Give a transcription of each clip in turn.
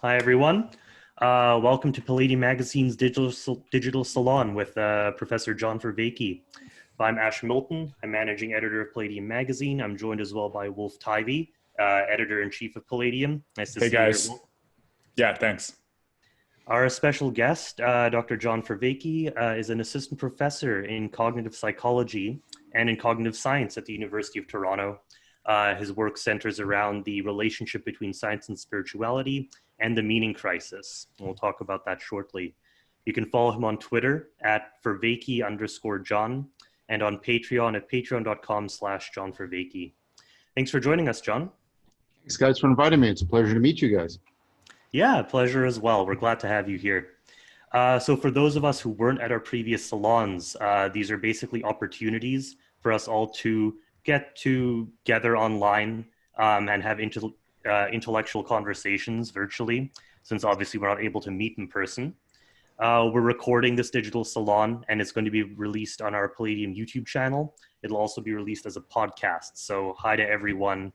Hi, everyone. Welcome to Palladium Magazine's Digital Salon with Professor John Vervaeke. I'm Ash Milton. I'm managing editor of Palladium Magazine. I'm joined as well by Wolf Tivy, editor-in-chief of Palladium. Nice to see you. Hey, guys. Yeah, thanks. Our special guest, Dr. John Vervaeke, is an assistant professor in cognitive psychology and in cognitive science at the University of Toronto. His work centers around the relationship between science and spirituality and the meaning crisis. We'll talk about that shortly. You can follow him on Twitter at Vervaeke_John and on Patreon at patreon.com/John Vervaeke. Thanks for joining us, John. Thanks, guys, for inviting me. It's a pleasure to meet you guys. Yeah, pleasure as well. We're glad to have you here. So for those of us who weren't at our previous salons, these are basically opportunities for us all to get together online and have intellectual conversations virtually, since obviously we're not able to meet in person. We're recording this digital salon and it's going to be released on our Palladium YouTube channel. It'll also be released as a podcast. So hi to everyone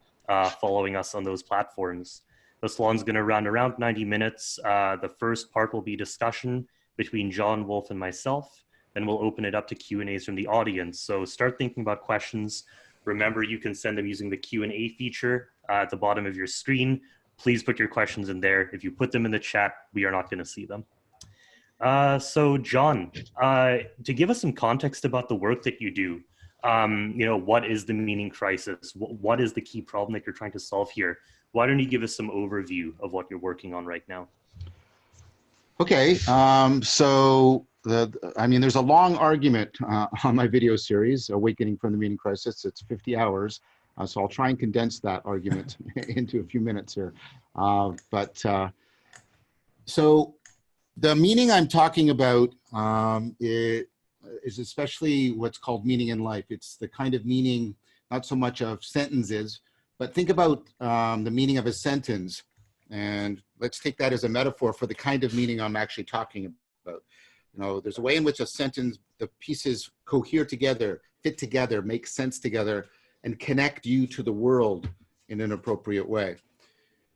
following us on those platforms. The salon's going to run around 90 minutes. The first part will be discussion between John, Wolf, and myself. Then we'll open it up to Q&As from the audience. So start thinking about questions. Remember, you can send them using the Q&A feature at the bottom of your screen. Please put your questions in there. If you put them in the chat, we are not going to see them. So John, to give us some context about the work that you do, what is the meaning crisis? What is the key problem that you're trying to solve here? Why don't you give us some overview of what you're working on right now? Okay, there's a long argument on my video series, Awakening from the Meaning Crisis. It's 50 hours, so I'll try and condense that argument into a few minutes here. So the meaning I'm talking about is especially what's called meaning in life. It's the kind of meaning, not so much of sentences, but think about the meaning of a sentence, and let's take that as a metaphor for the kind of meaning I'm actually talking about. There's a way in which a sentence, the pieces cohere together, fit together, make sense together, and connect you to the world in an appropriate way.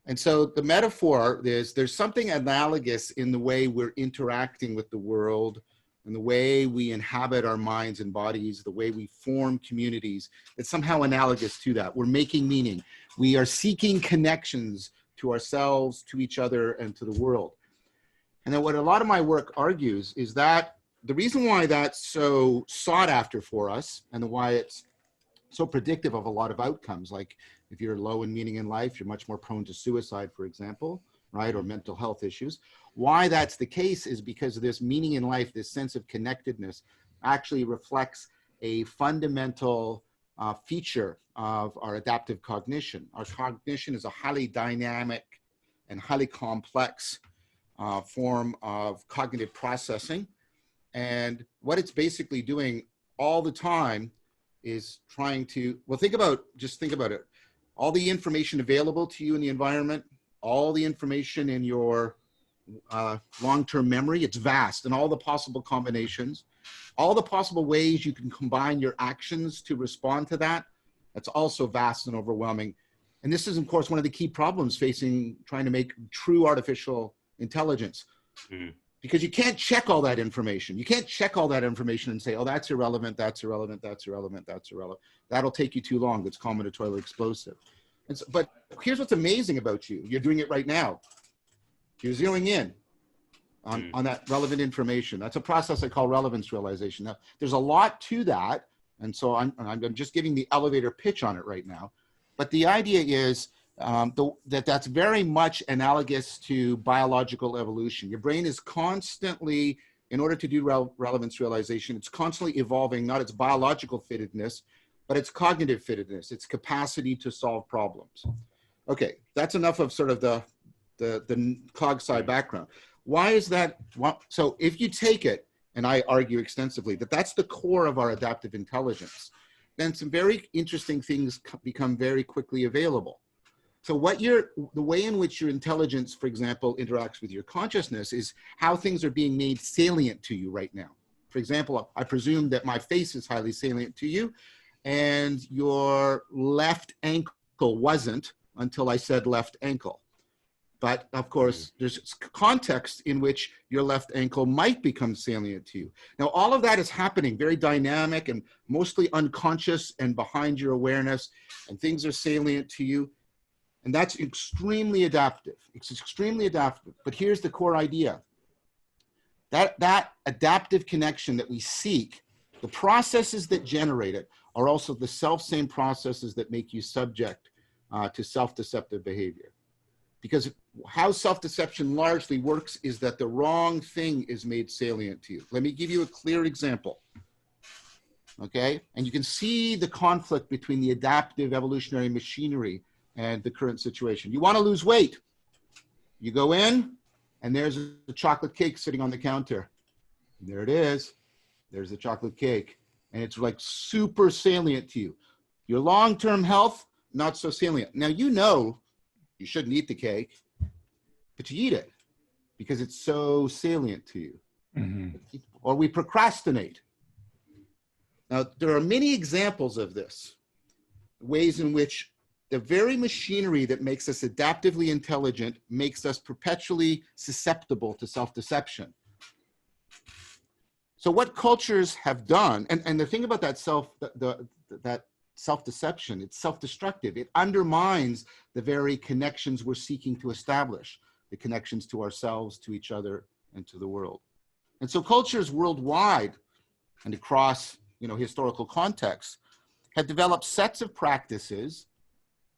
And so the metaphor is there's something analogous in the way we're interacting with the world and the way we inhabit our minds and bodies, the way we form communities, that's somehow analogous to that. We're making meaning. We are seeking connections to ourselves, to each other, and to the world. And then what a lot of my work argues is that the reason why that's so sought after for us and why it's so predictive of a lot of outcomes, like if you're low in meaning in life, you're much more prone to suicide, for example, right? Or mental health issues. Why that's the case is because of this meaning in life, this sense of connectedness actually reflects a fundamental feature of our adaptive cognition. Our cognition is a highly dynamic and highly complex form of cognitive processing. And what it's basically doing all the time is trying to, just think about it. All the information available to you in the environment, all the information in your long-term memory, it's vast, and all the possible combinations, all the possible ways you can combine your actions to respond to that, that's also vast and overwhelming. And this is, of course, one of the key problems facing trying to make true artificial intelligence. Because you can't check all that information. You can't check all that information and say, oh, that's irrelevant, that's irrelevant, that's irrelevant, that's irrelevant. That'll take you too long. That's combinatorially explosive. And so, but here's what's amazing about you. You're doing it right now. You're zeroing in on that relevant information. That's a process I call relevance realization. Now, there's a lot to that. And so I'm just giving the elevator pitch on it right now. But the idea is that's very much analogous to biological evolution. Your brain is constantly, in order to do relevance realization, it's constantly evolving, not its biological fittedness, but its cognitive fittedness, its capacity to solve problems. Okay, that's enough of sort of the cog sci background. Why is that? So if you take it, and I argue extensively that that's the core of our adaptive intelligence, then some very interesting things become very quickly available. So the way in which your intelligence, for example, interacts with your consciousness is how things are being made salient to you right now. For example, I presume that my face is highly salient to you and your left ankle wasn't until I said left ankle. But of course, there's context in which your left ankle might become salient to you. Now, all of that is happening, very dynamic and mostly unconscious and behind your awareness, and things are salient to you. And that's extremely adaptive. It's extremely adaptive. But here's the core idea. That adaptive connection that we seek, the processes that generate it are also the self-same processes that make you subject to self-deceptive behavior. Because how self-deception largely works is that the wrong thing is made salient to you. Let me give you a clear example. Okay? And you can see the conflict between the adaptive evolutionary machinery and the current situation. You want to lose weight. You go in, and there's a chocolate cake sitting on the counter. And there it is. There's the chocolate cake. And it's like super salient to you. Your long-term health, not so salient. Now, you know you shouldn't eat the cake, but you eat it because it's so salient to you. Mm-hmm. Or we procrastinate. Now, there are many examples of this, ways in which the very machinery that makes us adaptively intelligent makes us perpetually susceptible to self-deception. So what cultures have done, and the thing about that self-deception, it's self-destructive. It undermines the very connections we're seeking to establish, the connections to ourselves, to each other, and to the world. And so cultures worldwide and across, historical contexts have developed sets of practices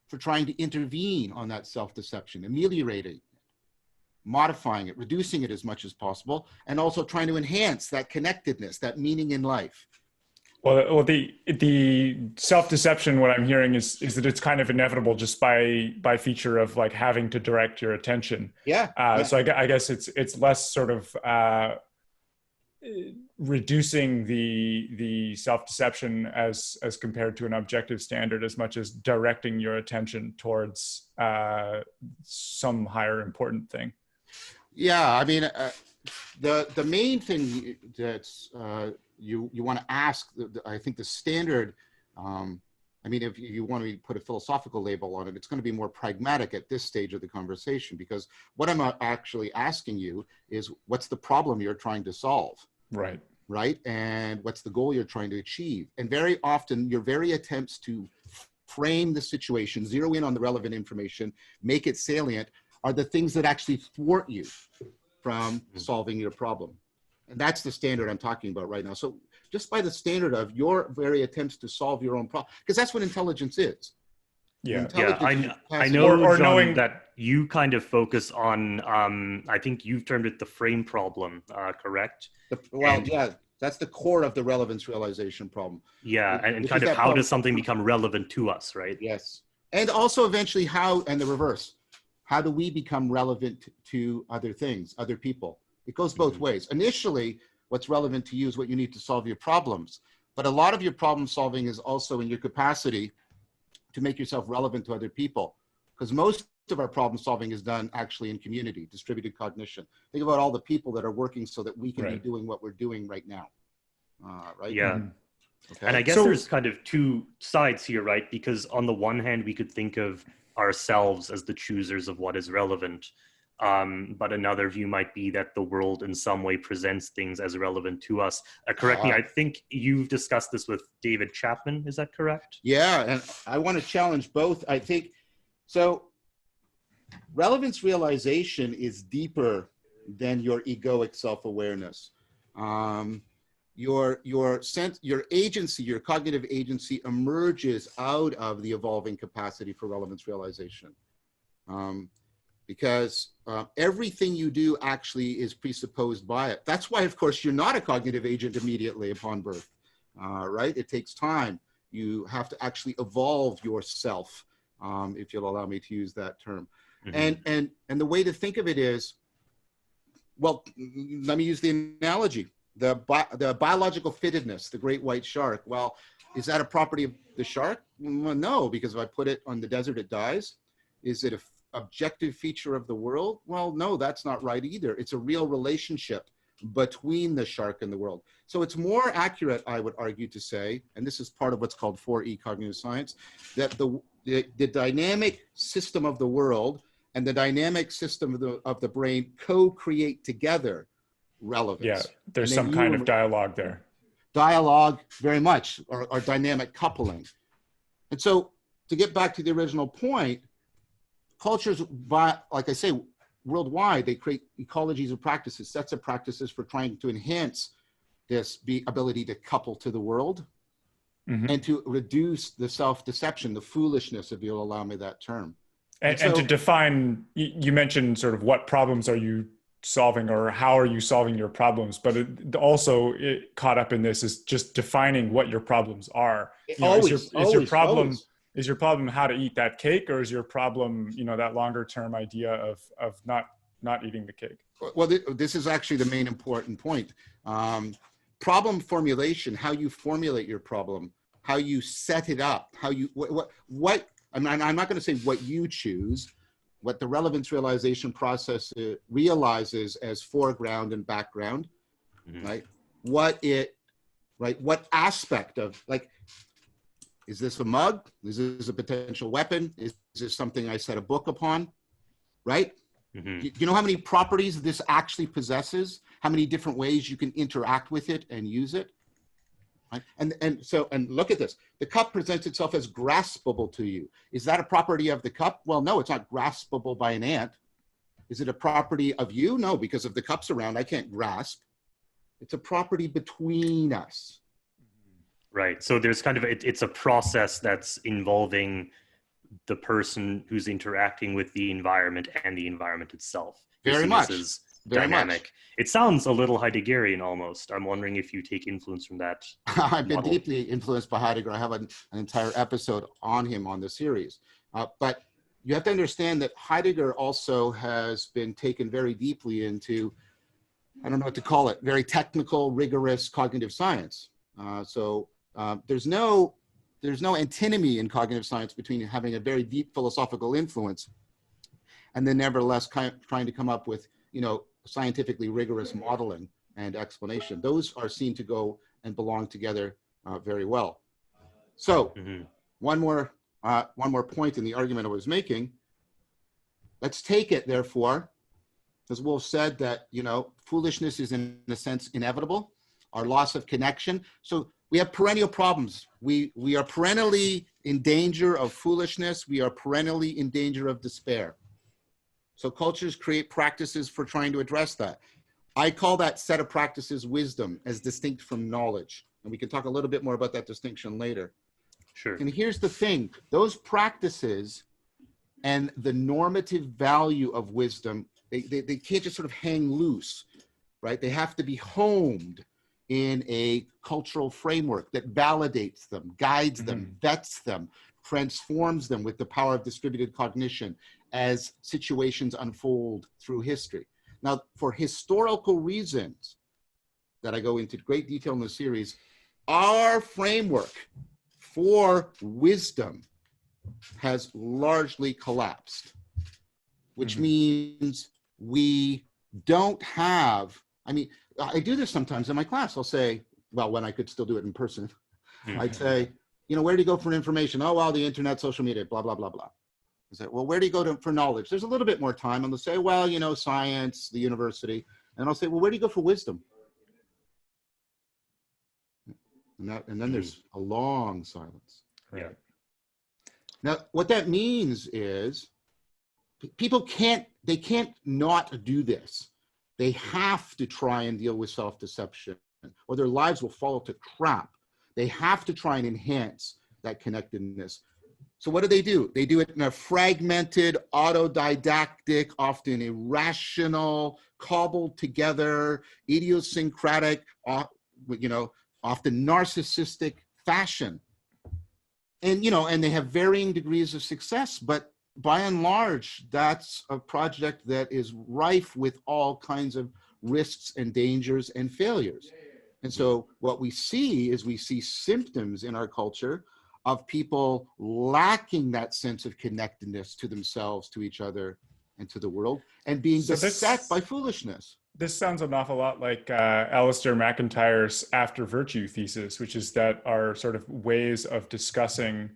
for trying to intervene on that self-deception, ameliorating it, modifying it, reducing it as much as possible, and also trying to enhance that connectedness, that meaning in life. Well, the self-deception, what I'm hearing is that it's kind of inevitable just by feature of like having to direct your attention. Yeah. So I guess it's less sort of reducing the self-deception as compared to an objective standard, as much as directing your attention towards some higher important thing. Yeah, I mean, the main thing that's you want to ask, I think the standard, I mean, if you want to put a philosophical label on it, it's going to be more pragmatic at this stage of the conversation, because what I'm actually asking you is, what's the problem you're trying to solve? Right? And what's the goal you're trying to achieve? And very often, your very attempts to frame the situation, zero in on the relevant information, make it salient, are the things that actually thwart you from solving your problem. And that's the standard I'm talking about right now. So just by the standard of your very attempts to solve your own problem, because that's what intelligence is. Yeah, I know, John, that you kind of focus on, I think you've termed it the frame problem, correct? Yeah, that's the core of the relevance realization problem. Yeah, and kind of how does something become relevant to us, right? Yes. And also eventually and the reverse. How do we become relevant to other things, other people? It goes both ways. Initially, what's relevant to you is what you need to solve your problems. But a lot of your problem solving is also in your capacity to make yourself relevant to other people. Because most of our problem solving is done actually in community, distributed cognition. Think about all the people that are working so that we can be doing what we're doing right now. Right? Yeah. Okay. And I guess there's kind of two sides here, right? Because on the one hand, we could think of ourselves as the choosers of what is relevant. But another view might be that the world in some way presents things as relevant to us. Correct me, I think you've discussed this with David Chapman, is that correct? Yeah, and I want to challenge both. I think, so relevance realization is deeper than your egoic self-awareness. Your agency, your cognitive agency emerges out of the evolving capacity for relevance realization. Because everything you do actually is presupposed by it. That's why, of course, you're not a cognitive agent immediately upon birth, right? It takes time. You have to actually evolve yourself, if you'll allow me to use that term. And the way to think of it is, well, let me use the analogy. The biological fittedness, the great white shark. Well, is that a property of the shark? Well, no, because if I put it on the desert, it dies. Is it a objective feature of the world? Well, no, that's not right either. It's a real relationship between the shark and the world. So it's more accurate, I would argue, to say, and this is part of what's called 4E cognitive science, that the dynamic system of the world and the dynamic system of the brain co-create together relevance. Yeah, there's And then some kind of dialogue there. Dialogue, very much, or dynamic coupling. And so to get back to the original point, cultures, like I say, worldwide, they create ecologies of practices, sets of practices for trying to enhance this ability to couple to the world, and to reduce the self-deception, the foolishness, if you'll allow me that term. And to define, you mentioned sort of what problems are you solving or how are you solving your problems, but caught up in this is just defining what your problems are. Is your problem how to eat that cake, or is your problem, that longer term idea of not eating the cake? Well, this is actually the main important point. Problem formulation, how you formulate your problem, how you set it up, how you, I'm not going to say what you choose, what the relevance realization process realizes as foreground and background, right? What aspect of, like, is this a mug? Is this a potential weapon? Is this something I set a book upon, right? You know how many properties this actually possesses? How many different ways you can interact with it and use it? Right? And look at this. The cup presents itself as graspable to you. Is that a property of the cup? Well, no, it's not graspable by an ant. Is it a property of you? No, because if the cup's around, I can't grasp. It's a property between us. Right. So there's kind of, it's a process that's involving the person who's interacting with the environment and the environment itself. Very much. This is Very dynamic. much. It sounds a little Heideggerian almost. I'm wondering if you take influence from that. I've been model. deeply influenced by Heidegger. I have an entire episode on him on the series. But you have to understand that Heidegger also has been taken very deeply into, I don't know what to call it, very technical, rigorous cognitive science. There's no antinomy in cognitive science between having a very deep philosophical influence and then nevertheless trying to come up with, scientifically rigorous modeling and explanation. Those are seen to go and belong together very well. So one more point in the argument I was making. Let's take it, therefore, as Wolf said, that, foolishness is in a sense inevitable, our loss of connection. So we have perennial problems. We are perennially in danger of foolishness. We are perennially in danger of despair. So cultures create practices for trying to address that. I call that set of practices wisdom, as distinct from knowledge. And we can talk a little bit more about that distinction later. Sure. And here's the thing, those practices and the normative value of wisdom, they can't just sort of hang loose, right? They have to be homed in a cultural framework that validates them, guides them, vets them, transforms them with the power of distributed cognition as situations unfold through history. Now, for historical reasons that I go into great detail in the series, our framework for wisdom has largely collapsed, which means we don't have, I do this sometimes in my class. I'll say, well, when I could still do it in person, I'd say, where do you go for information? Oh, well, the internet, social media, blah, blah, blah, blah. I say, well, where do you go for knowledge? There's a little bit more time. And they'll say, well, science, the university. And I'll say, well, where do you go for wisdom? And then there's a long silence. Yeah. Now, what that means is people can't not do this. They have to try and deal with self-deception, or their lives will fall to crap. They have to try and enhance that connectedness. So what do? They do it in a fragmented, autodidactic, often irrational, cobbled together, idiosyncratic, often narcissistic fashion. And, and they have varying degrees of success, but by and large, that's a project that is rife with all kinds of risks and dangers and failures. And so what we see symptoms in our culture of people lacking that sense of connectedness to themselves, to each other, and to the world, and being beset by foolishness. This sounds an awful lot like Alistair McIntyre's After Virtue thesis, which is that our sort of ways of discussing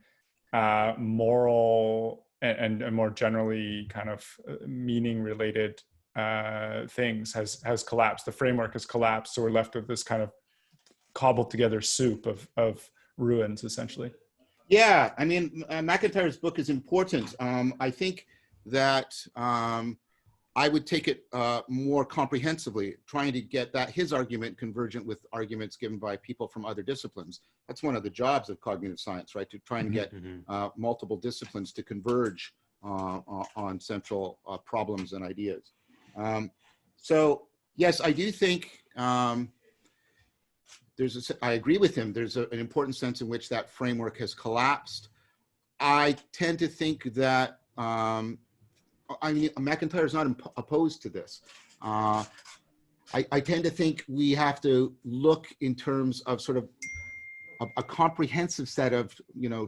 moral and more generally kind of meaning related things has collapsed. The framework has collapsed. So we're left with this kind of cobbled together soup of ruins, essentially. Yeah, I mean, McIntyre's book is important. I think that I would take it more comprehensively, trying to get that his argument convergent with arguments given by people from other disciplines. That's one of the jobs of cognitive science, right? To try and get multiple disciplines to converge on central problems and ideas. So yes, I do think I agree with him. There's an important sense in which that framework has collapsed. I tend to think that, I mean, McIntyre is not opposed to this. I tend to think we have to look in terms of sort of a comprehensive set of,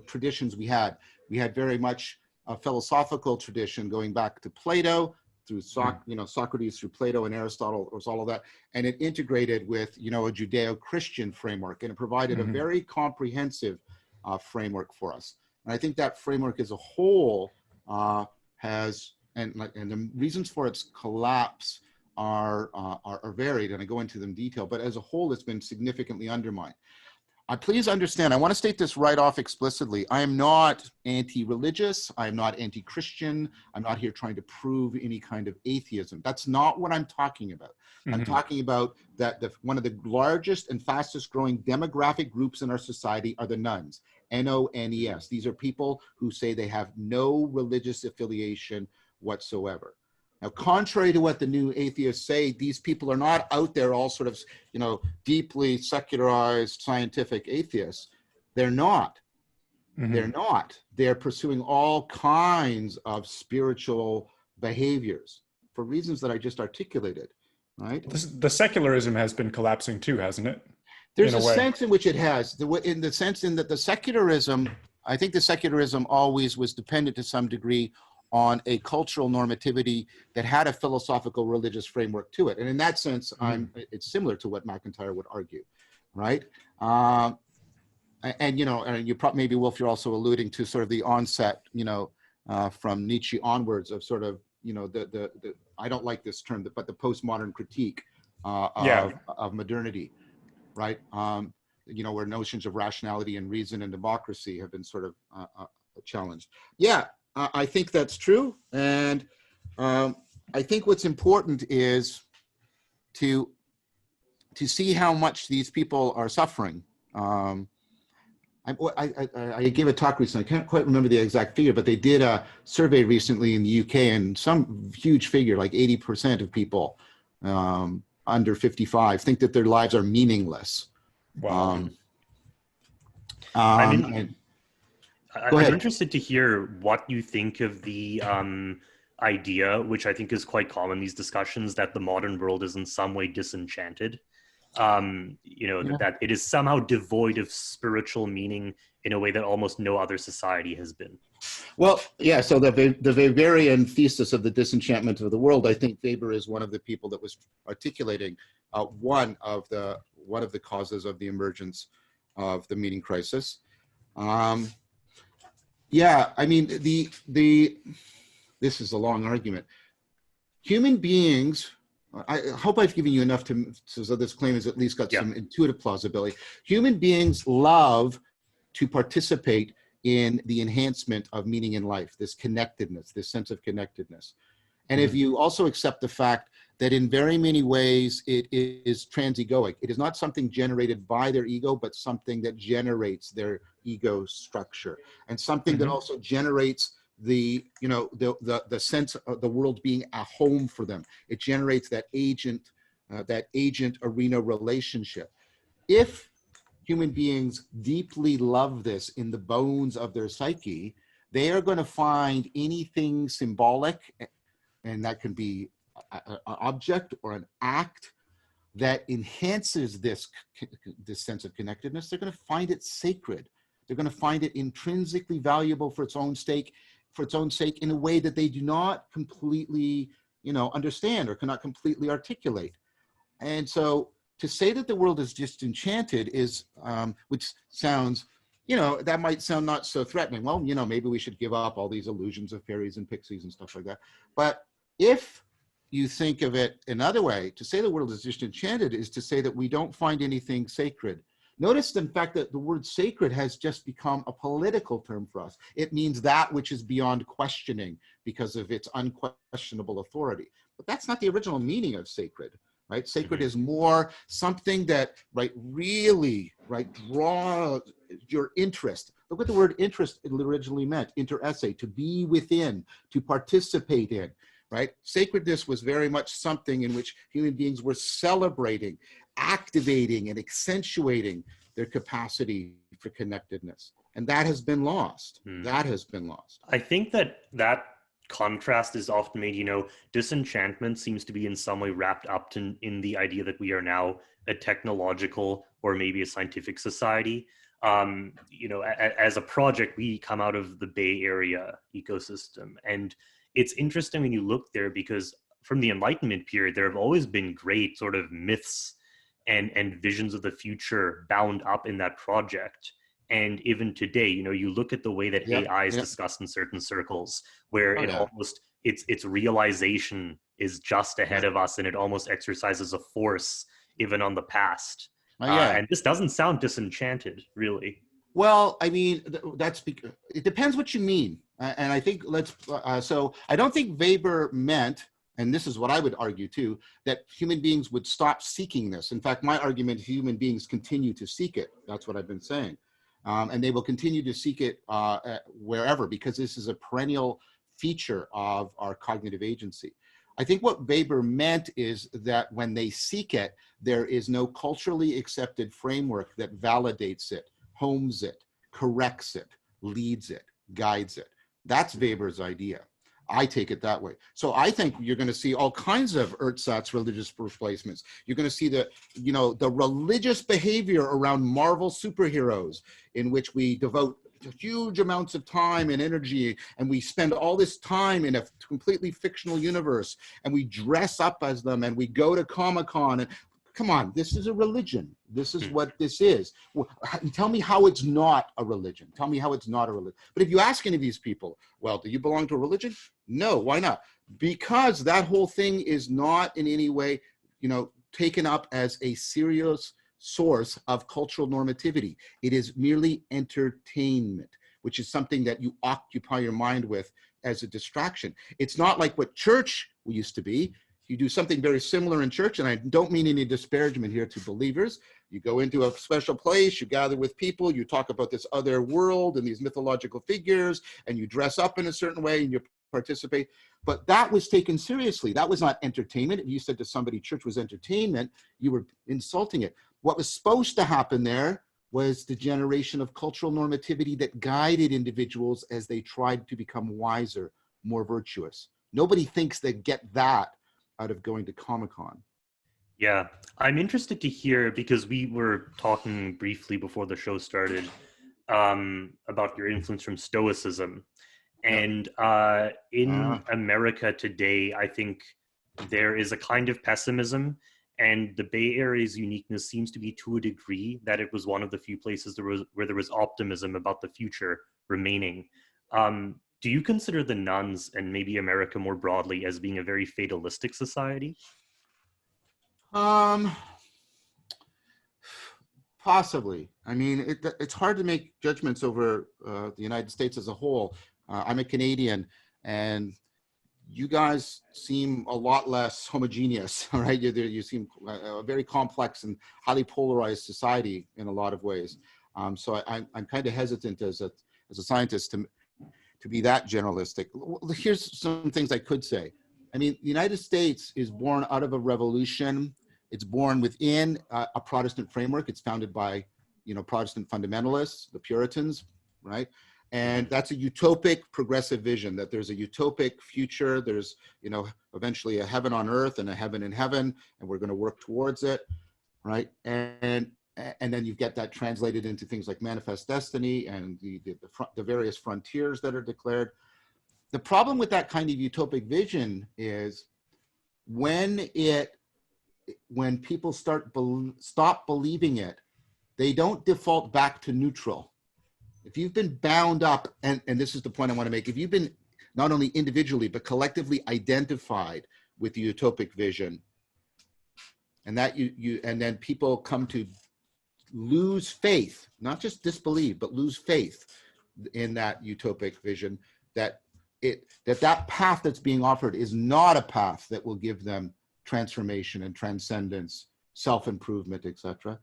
traditions we had. We had very much a philosophical tradition going back to Plato, through Socrates, through Plato and Aristotle, was all of that, and it integrated with a Judeo-Christian framework, and it provided a very comprehensive framework for us. And I think that framework as a whole has, and the reasons for its collapse are varied, and I go into them in detail. But as a whole, it's been significantly undermined. Please understand, I want to state this right off explicitly. I am not anti-religious. I am not anti-Christian. I'm not here trying to prove any kind of atheism. That's not what I'm talking about. I'm talking about that one of the largest and fastest growing demographic groups in our society are the nuns, N-O-N-E-S. These are people who say they have no religious affiliation whatsoever. Now, contrary to what the new atheists say, these people are not out there all sort of, deeply secularized scientific atheists. They're not. They're not. They're pursuing all kinds of spiritual behaviors for reasons that I just articulated, right? The secularism has been collapsing too, hasn't it? There's a sense in which it has, in the sense in that the secularism, I think the secularism always was dependent to some degree on a cultural normativity that had a philosophical religious framework to it. And in that sense, it's similar to what McIntyre would argue, right? And you maybe, Wolf, you're also alluding to sort of the onset, from Nietzsche onwards of sort of, the I don't like this term, but the postmodern critique of modernity, right? Where notions of rationality and reason and democracy have been sort of challenged. Yeah. I think that's true, and I think what's important is to see how much these people are suffering. I gave a talk recently. I can't quite remember the exact figure, but they did a survey recently in the UK, and some huge figure, like 80% of people under 55, think that their lives are meaningless. Wow. I'm interested to hear what you think of the idea, which I think is quite common in these discussions, that the modern world is in some way disenchanted. That it is somehow devoid of spiritual meaning in a way that almost no other society has been. Well, yeah, so the Weberian thesis of the disenchantment of the world, I think Weber is one of the people that was articulating one of the causes of the emergence of the meaning crisis. Yeah, I mean, this is a long argument. Human beings, I hope I've given you enough so this claim has at least got some intuitive plausibility. Human beings love to participate in the enhancement of meaning in life, this connectedness, this sense of connectedness. And if you also accept the fact that in very many ways it is transegoic, it is not something generated by their ego, but something that generates their ego structure, and something that also generates the sense of the world being a home for them. It generates that agent arena relationship. If human beings deeply love this in the bones of their psyche, they are going to find anything symbolic, and that can be an object or an act that enhances this sense of connectedness. They're going to find it sacred. They're going to find it intrinsically valuable for its own sake, in a way that they do not completely, understand or cannot completely articulate. And so to say that the world is disenchanted is, which sounds, you know, that might sound not so threatening. Well, you know, maybe we should give up all these illusions of fairies and pixies and stuff like that. But if you think of it another way, to say the world is disenchanted is to say that we don't find anything sacred. Notice, in fact, that the word sacred has just become a political term for us. It means that which is beyond questioning because of its unquestionable authority. But that's not the original meaning of sacred, right? Sacred is more something that, right, really, right, draws your interest. Look what the word interest originally meant, interesse, to be within, to participate in, right? Sacredness was very much something in which human beings were celebrating, activating, and accentuating their capacity for connectedness. And that has been lost. That has been lost. I think that contrast is often made, you know, disenchantment seems to be in some way wrapped up in the idea that we are now a technological or maybe a scientific society. You know, as a project, we come out of the Bay Area ecosystem. And it's interesting when you look there because from the Enlightenment period, there have always been great sort of myths and visions of the future bound up in that project. And even today, you know, you look at the way that AI is discussed in certain circles, where its realization is just ahead of us, and it almost exercises a force even on the past. And this doesn't sound disenchanted, really. Well, I mean, that's because it depends what you mean. And I think so I don't think Weber meant, and this is what I would argue too, that human beings would stop seeking this. In fact, my argument, human beings continue to seek it. That's what I've been saying. And they will continue to seek it wherever, because this is a perennial feature of our cognitive agency. I think what Weber meant is that when they seek it, there is no culturally accepted framework that validates it, homes it, corrects it, leads it, guides it. That's Weber's idea. I take it that way. So I think you're going to see all kinds of ersatz religious replacements. You're going to see the, you know, the religious behavior around Marvel superheroes, in which we devote huge amounts of time and energy, and we spend all this time in a completely fictional universe, and we dress up as them, and we go to Comic-Con, and come on, this is a religion. This is what this is. Tell me how it's not a religion. Tell me how it's not a religion. But if you ask any of these people, well, do you belong to a religion? No, why not? Because that whole thing is not in any way, you know, taken up as a serious source of cultural normativity. It is merely entertainment, which is something that you occupy your mind with as a distraction. It's not like what church used to be. You do something very similar in church, and I don't mean any disparagement here to believers. You go into a special place, you gather with people, you talk about this other world and these mythological figures, and you dress up in a certain way and you participate. But that was taken seriously. That was not entertainment. If you said to somebody church was entertainment, you were insulting it. What was supposed to happen there was the generation of cultural normativity that guided individuals as they tried to become wiser, more virtuous. Nobody thinks they get that out of going to Comic-Con. Yeah, I'm interested to hear, because we were talking briefly before the show started about your influence from Stoicism. And in America today, I think there is a kind of pessimism, and the Bay Area's uniqueness seems to be to a degree that it was one of the few places where there was optimism about the future remaining. Do you consider the nuns and maybe America more broadly as being a very fatalistic society? Possibly. I mean, it's hard to make judgments over the United States as a whole. I'm a Canadian, and you guys seem a lot less homogeneous, right? You seem a very complex and highly polarized society in a lot of ways. So I'm kind of hesitant as a scientist to be that generalistic. Here's some things I could say. I mean, the United States is born out of a revolution. It's born within a Protestant framework. It's founded by, you know, Protestant fundamentalists, the Puritans, right? And that's a utopic progressive vision, that there's a utopic future. There's, you know, eventually a heaven on earth and a heaven in heaven, and we're going to work towards it, right? And then you get that translated into things like manifest destiny and the various frontiers that are declared. The problem with that kind of utopic vision is when people stop believing it, they don't default back to neutral. if you've been bound up, and this is the point I want to make, if you've been not only individually, but collectively identified with the utopic vision, and that and then people come to lose faith, not just disbelieve, but lose faith in that utopic vision, that that path that's being offered is not a path that will give them transformation and transcendence, self-improvement, etc.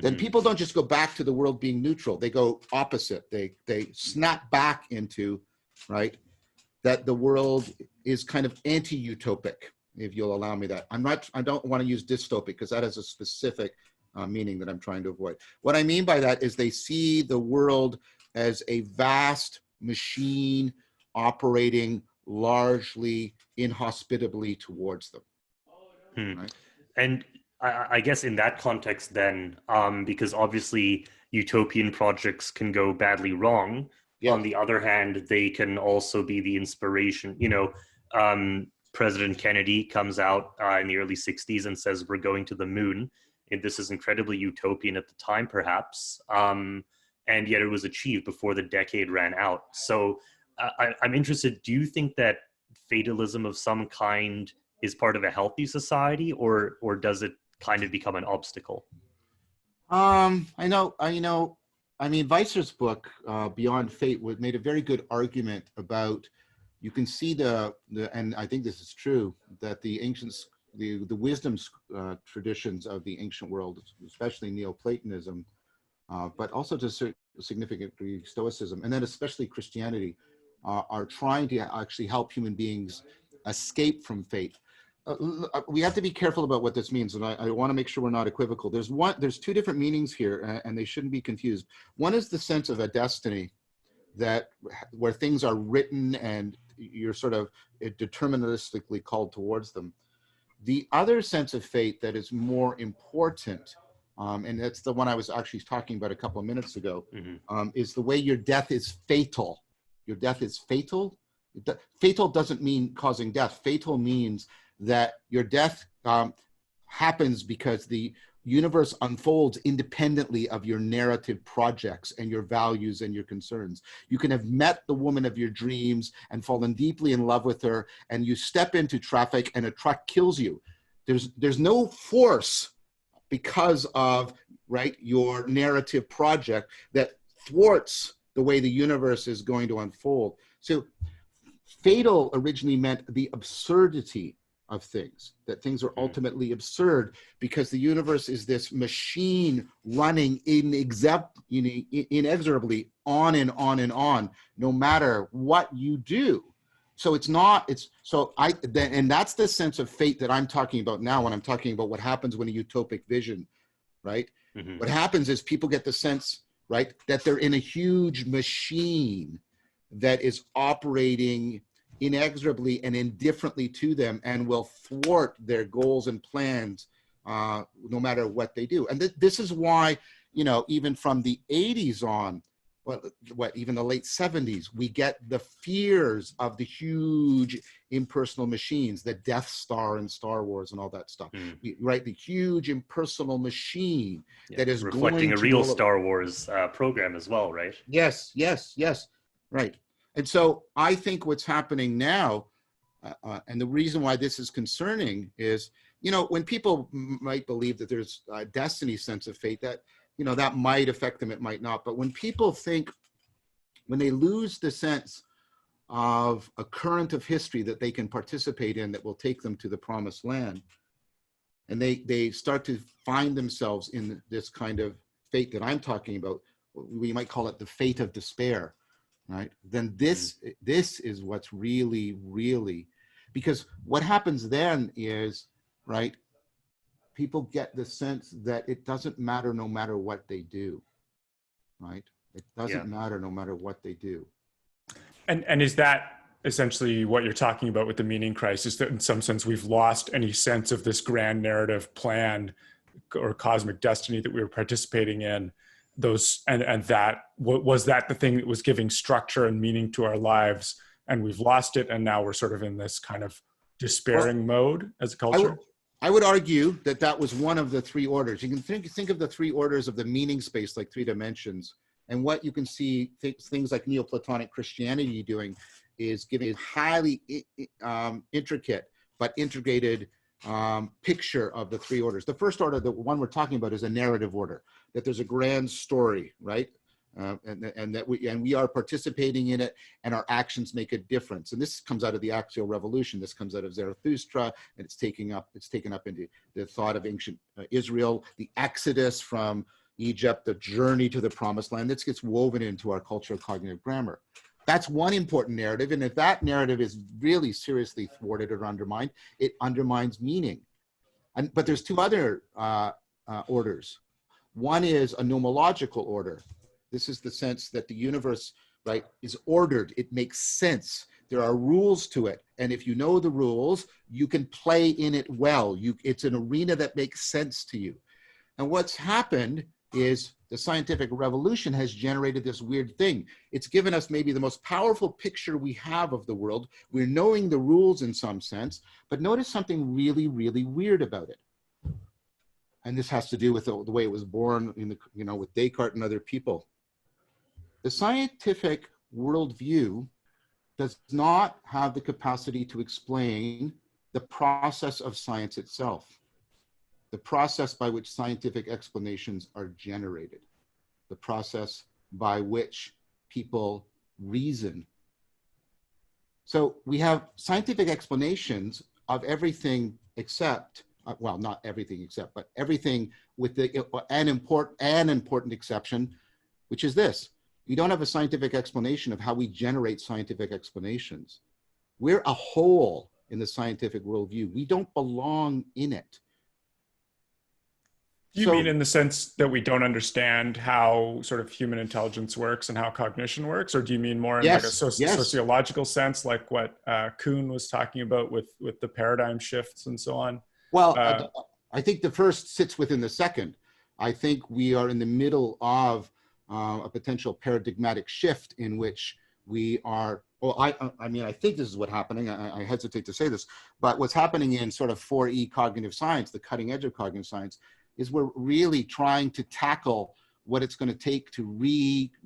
Then people don't just go back to the world being neutral. They go opposite. They snap back into, right, that the world is kind of anti-utopic, if you'll allow me that. I don't want to use dystopic because that has a specific meaning that I'm trying to avoid. What I mean by that is they see the world as a vast machine operating largely inhospitably towards them. Right? And I guess in that context then, because obviously utopian projects can go badly wrong. Yeah. On the other hand, they can also be the inspiration. You know, President Kennedy comes out in the early 60s and says, we're going to the moon. And this is incredibly utopian at the time, perhaps. And yet it was achieved before the decade ran out. So I'm interested, do you think that fatalism of some kind is part of a healthy society, or does it kind of become an obstacle? I mean, Weiser's book, Beyond Fate, made a very good argument about, you can see and I think this is true, that the ancients, the wisdom traditions of the ancient world, especially Neoplatonism, but also to a significant degree Stoicism, and then especially Christianity, are trying to actually help human beings escape from fate. We have to be careful about what this means, and I want to make sure we're not equivocal. There's two different meanings here, and they shouldn't be confused. One is the sense of a destiny, where things are written and you're sort of deterministically called towards them. The other sense of fate that is more important, and that's the one I was actually talking about a couple of minutes ago, is the way your death is fatal. Your death is fatal. Fatal doesn't mean causing death. Fatal means that your death happens because the universe unfolds independently of your narrative projects and your values and your concerns. You can have met the woman of your dreams and fallen deeply in love with her, and you step into traffic and a truck kills you. There's no force because of, right, your narrative project that thwarts the way the universe is going to unfold. So fatal originally meant the absurdity of things, that things are ultimately absurd because the universe is this machine running inexorably on and on and on, no matter what you do. So and that's the sense of fate that I'm talking about now when I'm talking about what happens when a utopic vision, right? What happens is people get the sense, right, that they're in a huge machine that is operating inexorably and indifferently to them and will thwart their goals and plans no matter what they do. And this is why, you know, even from the 80s on, even the late 70s, we get the fears of the huge impersonal machines, the Death Star and Star Wars and all that stuff, right? The huge impersonal machine that is reflecting a real Star Wars program as well, right? Yes, right. And so I think what's happening now, and the reason why this is concerning is, you know, when people might believe that there's a destiny sense of fate, that, you know, that might affect them, it might not. But when people think, when they lose the sense of a current of history that they can participate in that will take them to the promised land, and they start to find themselves in this kind of fate that I'm talking about, we might call it the fate of despair, right? Then this is what's really, because what happens then is, right, people get the sense that it doesn't matter no matter what they do, right? It doesn't matter no matter what they do. And is that essentially what you're talking about with the meaning crisis, that in some sense we've lost any sense of this grand narrative plan or cosmic destiny that we were participating in? And that was that the thing that was giving structure and meaning to our lives, and we've lost it, and now we're sort of in this kind of despairing mode as a culture? I would argue that that was one of the three orders. You can think of the three orders of the meaning space like three dimensions. And what you can see things like Neoplatonic Christianity doing is giving a highly intricate but integrated picture of the three orders. The first order, the one we're talking about, is a narrative order, that there's a grand story, right? And that we are participating in it, and our actions make a difference. And this comes out of the Axial Revolution. This comes out of Zarathustra, and it's taken up into the thought of ancient Israel, the Exodus from Egypt, the journey to the Promised Land. This gets woven into our cultural cognitive grammar. That's one important narrative, and if that narrative is really seriously thwarted or undermined, it undermines meaning. But there's two other orders. One is a nomological order. This is the sense that the universe, right, is ordered. It makes sense. There are rules to it, and if you know the rules, you can play in it well. It's an arena that makes sense to you. And what's happened is the scientific revolution has generated this weird thing. It's given us maybe the most powerful picture we have of the world. We're knowing the rules in some sense, but notice something really, really weird about it. And this has to do with the way it was born in the, with Descartes and other people. The scientific worldview does not have the capacity to explain the process of science itself, the process by which scientific explanations are generated, the process by which people reason. So we have scientific explanations of everything except, well, not everything except, but everything with an important exception, which is this. We don't have a scientific explanation of how we generate scientific explanations. We're a whole in the scientific worldview. We don't belong in it. Do you mean in the sense that we don't understand how sort of human intelligence works and how cognition works? Or do you mean more in like a sociological sense, like what Kuhn was talking about with the paradigm shifts and so on? Well, I think the first sits within the second. I think we are in the middle of a potential paradigmatic shift in which we are, well, I mean, I think this is what's happening. I hesitate to say this, but what's happening in sort of 4E cognitive science, the cutting edge of cognitive science, is we're really trying to tackle what it's going to take to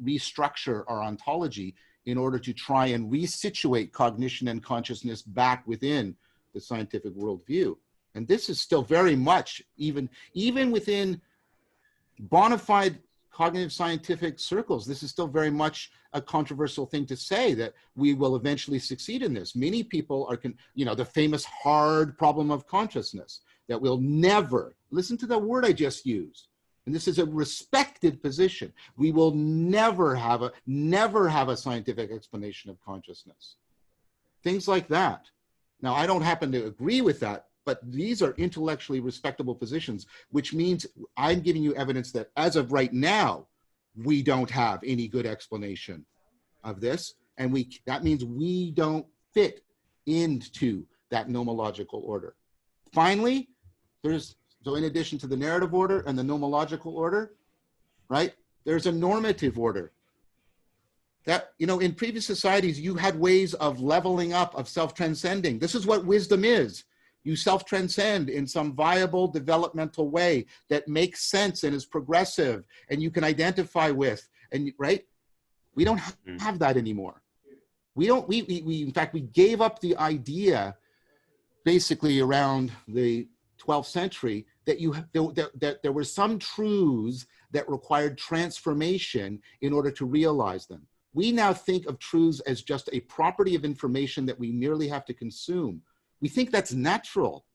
restructure our ontology in order to try and resituate cognition and consciousness back within the scientific worldview. And this is still very much, even within bona fide cognitive scientific circles, this is still very much a controversial thing to say that we will eventually succeed in this. Many people are, the famous hard problem of consciousness, that we'll never, listen to the word I just used, and this is a respected position, we will never have a scientific explanation of consciousness. Things like that. Now, I don't happen to agree with that, but these are intellectually respectable positions, which means I'm giving you evidence that as of right now, we don't have any good explanation of this. And that means we don't fit into that nomological order. Finally, so in addition to the narrative order and the nomological order, right, there's a normative order. That, in previous societies, you had ways of leveling up, of self-transcending. This is what wisdom is. You self-transcend in some viable developmental way that makes sense and is progressive and you can identify with, and right? We don't have that anymore. We in fact, we gave up the idea basically around the 12th century that there were some truths that required transformation in order to realize them. We now think of truths as just a property of information that we merely have to consume. We think that's natural,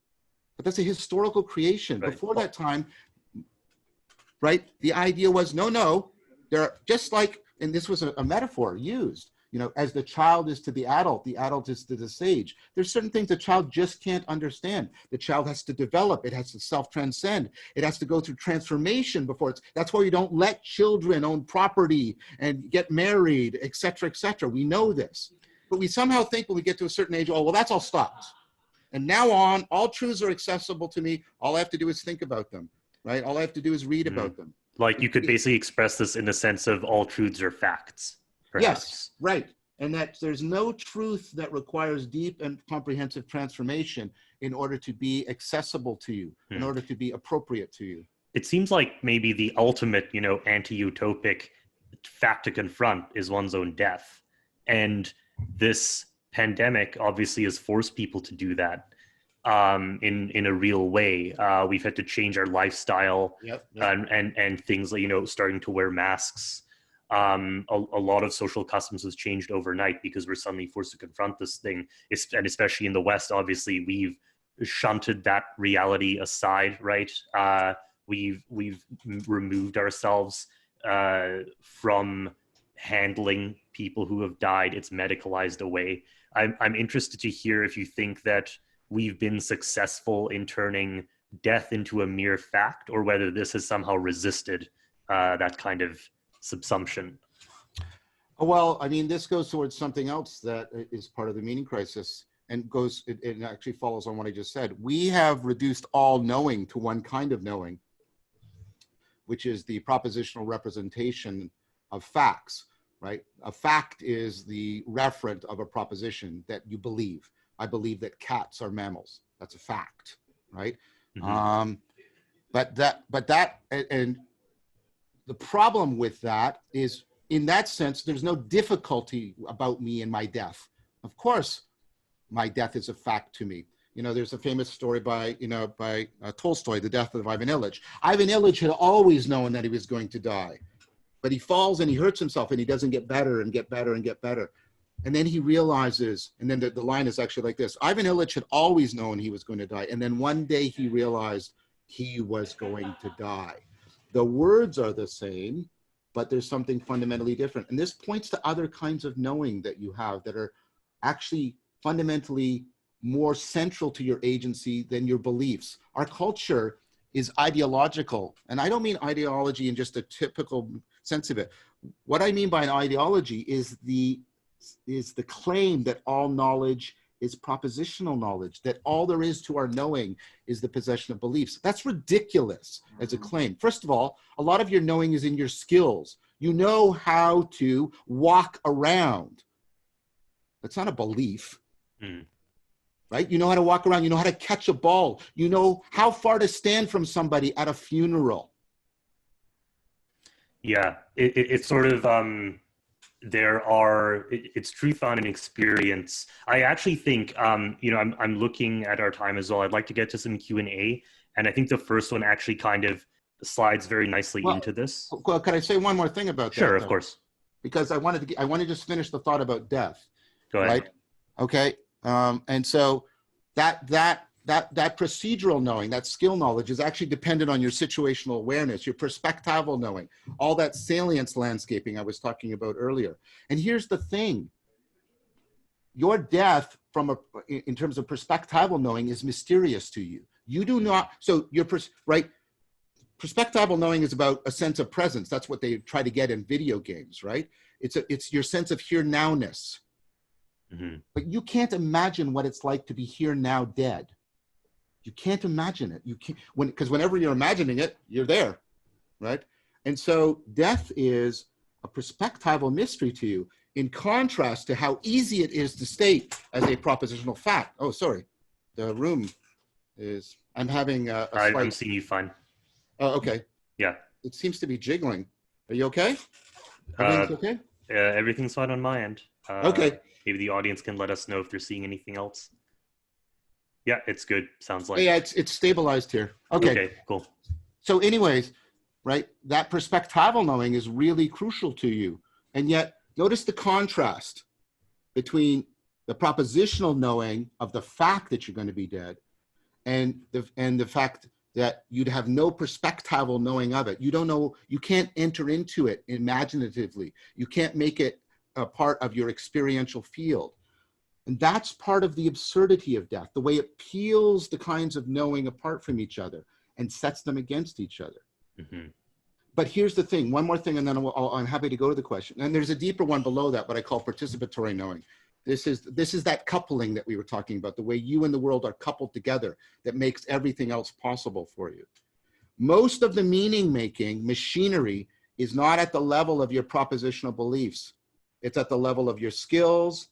but that's a historical creation. Right. Before that time, right, the idea was, no, they're just like, and this was a metaphor used, as the child is to the adult is to the sage. There's certain things the child just can't understand. The child has to develop, it has to self-transcend, it has to go through transformation before that's why you don't let children own property and get married, et cetera, et cetera. We know this, but we somehow think when we get to a certain age, oh, well, that's all stopped. And now on, all truths are accessible to me. All I have to do is think about them, right? All I have to do is read about them. Like you could basically express this in the sense of all truths are facts, perhaps. Yes, right. And that there's no truth that requires deep and comprehensive transformation in order to be accessible to you, in order to be appropriate to you. It seems like maybe the ultimate, anti-utopic fact to confront is one's own death. And this pandemic obviously has forced people to do that in a real way. We've had to change our lifestyle. Yep. And things like, starting to wear masks. A lot of social customs has changed overnight because we're suddenly forced to confront this thing. And especially in the West, obviously, we've shunted that reality aside, right? We've removed ourselves from handling people who have died. It's medicalized away. I'm interested to hear if you think that we've been successful in turning death into a mere fact, or whether this has somehow resisted that kind of subsumption. Well, I mean, this goes towards something else that is part of the meaning crisis, and it actually follows on what I just said. We have reduced all knowing to one kind of knowing, which is the propositional representation of facts, right? A fact is the referent of a proposition that you believe. I believe that cats are mammals. That's a fact, right? Mm-hmm. But the problem with that is, in that sense, there's no difficulty about me and my death. Of course, my death is a fact to me. There's a famous story by Tolstoy, The Death of Ivan Illich. Ivan Illich had always known that he was going to die, but he falls and he hurts himself and he doesn't get better and get better and get better. And then he realizes, and then the line is actually like this: Ivan Illich had always known he was going to die. And then one day he realized he was going to die. The words are the same, but there's something fundamentally different. And this points to other kinds of knowing that you have that are actually fundamentally more central to your agency than your beliefs. Our culture is ideological. And I don't mean ideology in just a typical sense of it. What I mean by an ideology is the claim that all knowledge is propositional knowledge, that all there is to our knowing is the possession of beliefs. That's ridiculous as a claim. First of all, a lot of your knowing is in your skills. You know how to walk around. That's not a belief, right? You know how to walk around. You know how to catch a ball. You know how far to stand from somebody at a funeral. Yeah, it's sort of... it's truth on an experience. I actually think, I'm looking at our time as well. I'd like to get to some Q&A, and I think the first one actually kind of slides very nicely into this. Well, can I say one more thing about that? Sure, of course. Because I want to just finish the thought about death. Go ahead. Right? Okay. And so that procedural knowing, that skill knowledge, is actually dependent on your situational awareness, your perspectival knowing, all that salience landscaping I was talking about earlier. And here's the thing: your death, in terms of perspectival knowing, is mysterious to you. You do not. So right. Perspectival knowing is about a sense of presence. That's what they try to get in video games, right? It's your sense of here nowness. Mm-hmm. But you can't imagine what it's like to be here now dead. You can't imagine it. You can't, because whenever you're imagining it, you're there, right? And so death is a perspectival mystery to you, in contrast to how easy it is to state as a propositional fact. Oh, sorry, the room is. I'm having a slight... I'm seeing you fine. Oh, okay. Yeah. It seems to be jiggling. Are you okay? Everything's okay? Everything's fine on my end. Okay. Maybe the audience can let us know if they're seeing anything else. Yeah, it's good. Sounds like. Yeah, it's stabilized here. Okay. Okay, cool. So anyways, right, that perspectival knowing is really crucial to you. And yet, notice the contrast between the propositional knowing of the fact that you're going to be dead and the fact that you'd have no perspectival knowing of it. You don't know, you can't enter into it imaginatively. You can't make it a part of your experiential field. And that's part of the absurdity of death, the way it peels the kinds of knowing apart from each other and sets them against each other. Mm-hmm. But here's the thing, one more thing, and then I'm happy to go to the question. And there's a deeper one below that, what I call participatory knowing. This is that coupling that we were talking about, the way you and the world are coupled together that makes everything else possible for you. Most of the meaning-making machinery is not at the level of your propositional beliefs. It's at the level of your skills,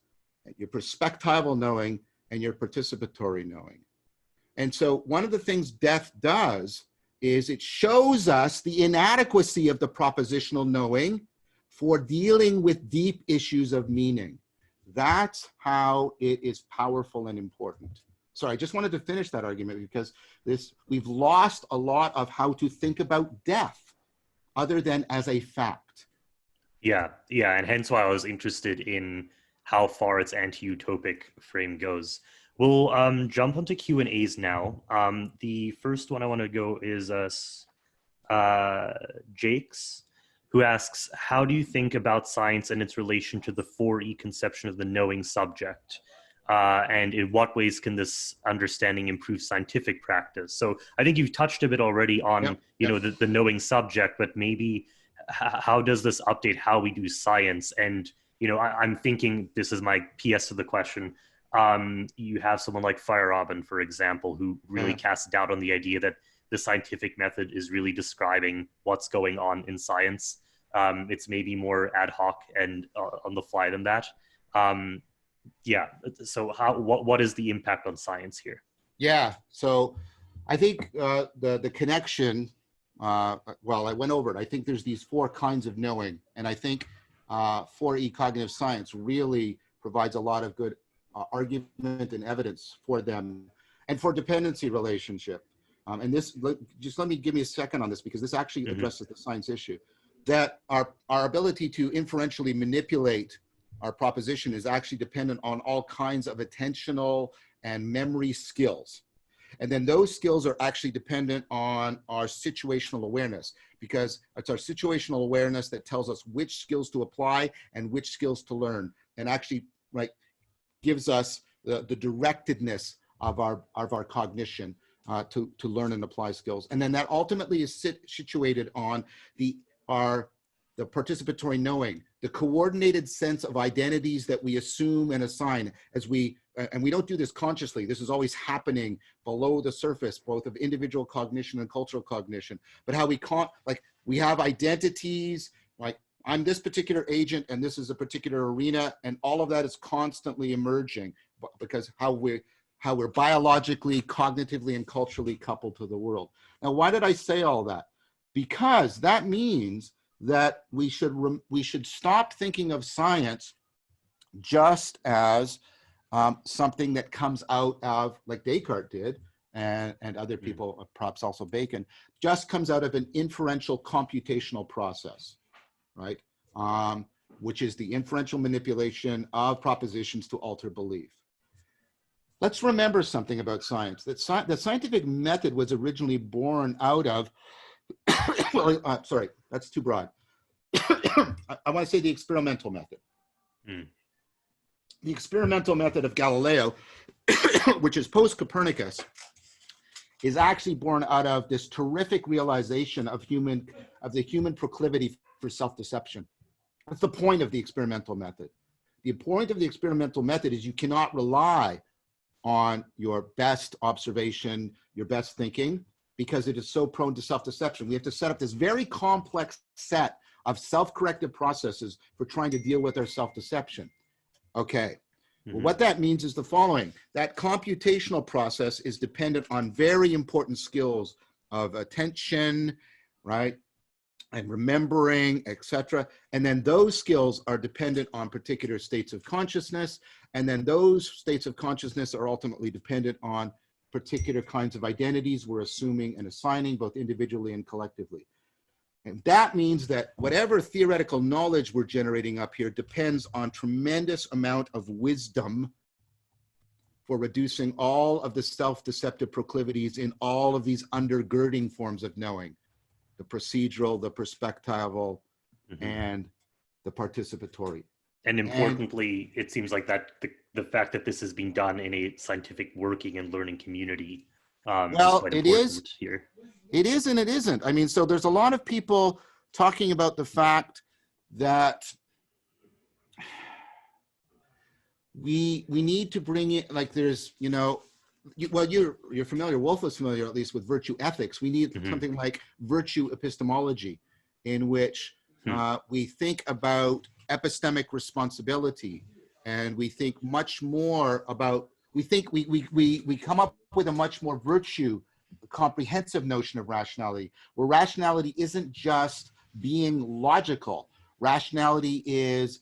your perspectival knowing, and your participatory knowing. And so one of the things death does is it shows us the inadequacy of the propositional knowing for dealing with deep issues of meaning. That's how it is powerful and important. Sorry, I just wanted to finish that argument because we've lost a lot of how to think about death other than as a fact. Yeah, and hence why I was interested in how far its anti-utopic frame goes. We'll jump onto Q&As now. The first one I want to go is Jake's, who asks, how do you think about science and its relation to the 4E conception of the knowing subject? And in what ways can this understanding improve scientific practice? So I think you've touched a bit already on, the knowing subject, but maybe how does this update how we do science? And, I'm thinking, this is my PS to the question. You have someone like Feyerabend, for example, who really casts doubt on the idea that the scientific method is really describing what's going on in science. It's maybe more ad hoc and on the fly than that. So what is the impact on science here? Yeah, so I think the connection, well, I went over it. I think there's these 4 kinds of knowing, and I think 4E cognitive science really provides a lot of good argument and evidence for them, and for dependency relationship. And this, just give me a second on this, because this actually addresses the science issue. That our ability to inferentially manipulate our proposition is actually dependent on all kinds of attentional and memory skills. And then those skills are actually dependent on our situational awareness, because it's our situational awareness that tells us which skills to apply and which skills to learn, and actually gives us the directedness of our cognition to learn and apply skills. And then that ultimately is situated on the participatory knowing, the coordinated sense of identities that we assume and assign as and we don't do this consciously. This is always happening below the surface, both of individual cognition and cultural cognition. But how we have identities, like I'm this particular agent and this is a particular arena, and all of that is constantly emerging because how we're biologically, cognitively, and culturally coupled to the world. Now, why did I say all that? Because that means that we should stop thinking of science just as something that comes out of, like Descartes did, and other people, perhaps also Bacon, just comes out of an inferential computational process, right? Which is the inferential manipulation of propositions to alter belief. Let's remember something about science, that the scientific method was originally born out of, sorry, that's too broad. I want to say the experimental method. The experimental method of Galileo, which is post-Copernicus, is actually born out of this terrific realization of the human proclivity for self-deception. That's the point of the experimental method. The point of the experimental method is you cannot rely on your best observation, your best thinking, because it is so prone to self-deception. We have to set up this very complex set of self-corrective processes for trying to deal with our self-deception. Okay, well, what that means is the following. That computational process is dependent on very important skills of attention, right? And remembering, etc. And then those skills are dependent on particular states of consciousness. And then those states of consciousness are ultimately dependent on particular kinds of identities we're assuming and assigning, both individually and collectively. And that means that whatever theoretical knowledge we're generating up here depends on tremendous amount of wisdom for reducing all of the self-deceptive proclivities in all of these undergirding forms of knowing, the procedural, the perspectival, and the participatory. And importantly, it seems like that the fact that this is being done in a scientific working and learning community is quite important here. It is and it isn't. I mean, so there's a lot of people talking about the fact that we need to bring it, like there's, well, you're familiar, Wolf was familiar at least with virtue ethics. We need something like virtue epistemology, in which we think about epistemic responsibility, and we think much more about, we come up with a much more virtue comprehensive notion of rationality, where rationality isn't just being logical. Rationality is,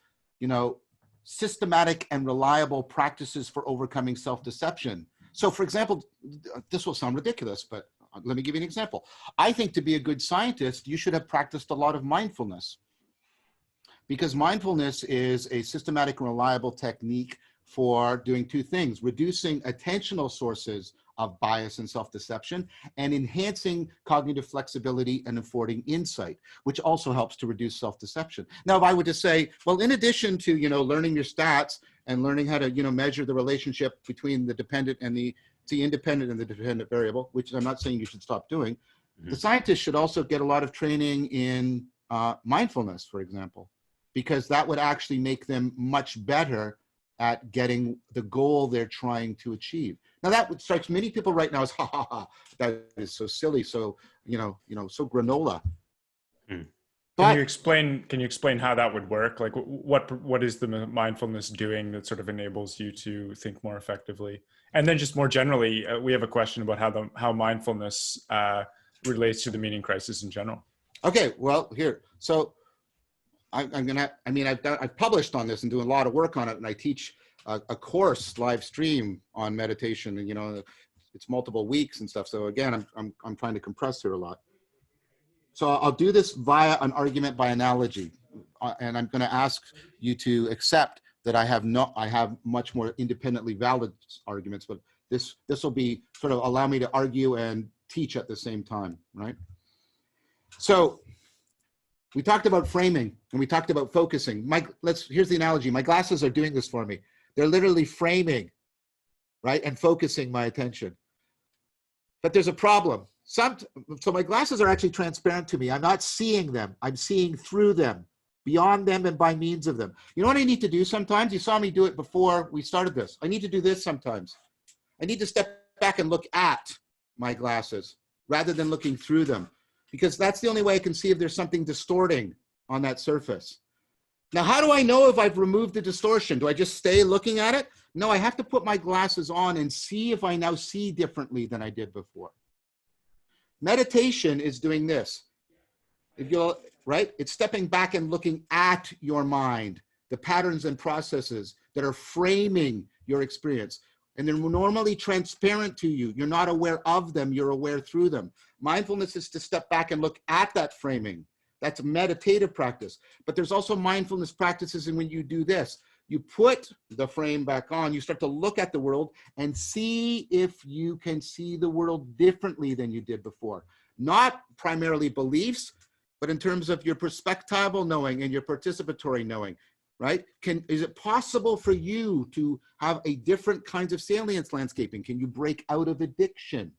systematic and reliable practices for overcoming self-deception. So for example, this will sound ridiculous, but let me give you an example. I think to be a good scientist, you should have practiced a lot of mindfulness, because mindfulness is a systematic and reliable technique for doing two things: reducing attentional sources of bias and self-deception, and enhancing cognitive flexibility and affording insight, which also helps to reduce self-deception. Now, if I were to say, well, in addition to, learning your stats and learning how to, measure the relationship between the dependent and the independent and the dependent variable, which I'm not saying you should stop doing, the scientists should also get a lot of training in mindfulness, for example, because that would actually make them much better at getting the goal they're trying to achieve. Now that strikes many people right now as, ha ha ha, that is so silly, so, so granola. But, can you explain how that would work? Like what is the mindfulness doing that sort of enables you to think more effectively? And then just more generally, we have a question about how mindfulness relates to the meaning crisis in general. Okay, well, here, so I've published on this and doing a lot of work on it, and I teach a course live stream on meditation, and it's multiple weeks and stuff. So again, I'm trying to compress here a lot. So I'll do this via an argument by analogy, and I'm going to ask you to accept that I have much more independently valid arguments, but this will be sort of allow me to argue and teach at the same time, right? So we talked about framing and we talked about focusing. Here's the analogy. My glasses are doing this for me. They're literally framing, right, and focusing my attention. But there's a problem. So my glasses are actually transparent to me. I'm not seeing them. I'm seeing through them, beyond them, and by means of them. You know what I need to do sometimes? You saw me do it before we started this. I need to do this sometimes. I need to step back and look at my glasses rather than looking through them, because that's the only way I can see if there's something distorting on that surface. Now, how do I know if I've removed the distortion? Do I just stay looking at it? No, I have to put my glasses on and see if I now see differently than I did before. Meditation is doing this. Right? It's stepping back and looking at your mind, the patterns and processes that are framing your experience. And they're normally transparent to you. You're not aware of them, you're aware through them. Mindfulness is to step back and look at that framing. That's a meditative practice. But there's also mindfulness practices, and when you do this, you put the frame back on, you start to look at the world and see if you can see the world differently than you did before. Not primarily beliefs, but in terms of your perspectival knowing and your participatory knowing, right? Is it possible for you to have a different kinds of salience landscaping? Can you break out of addiction?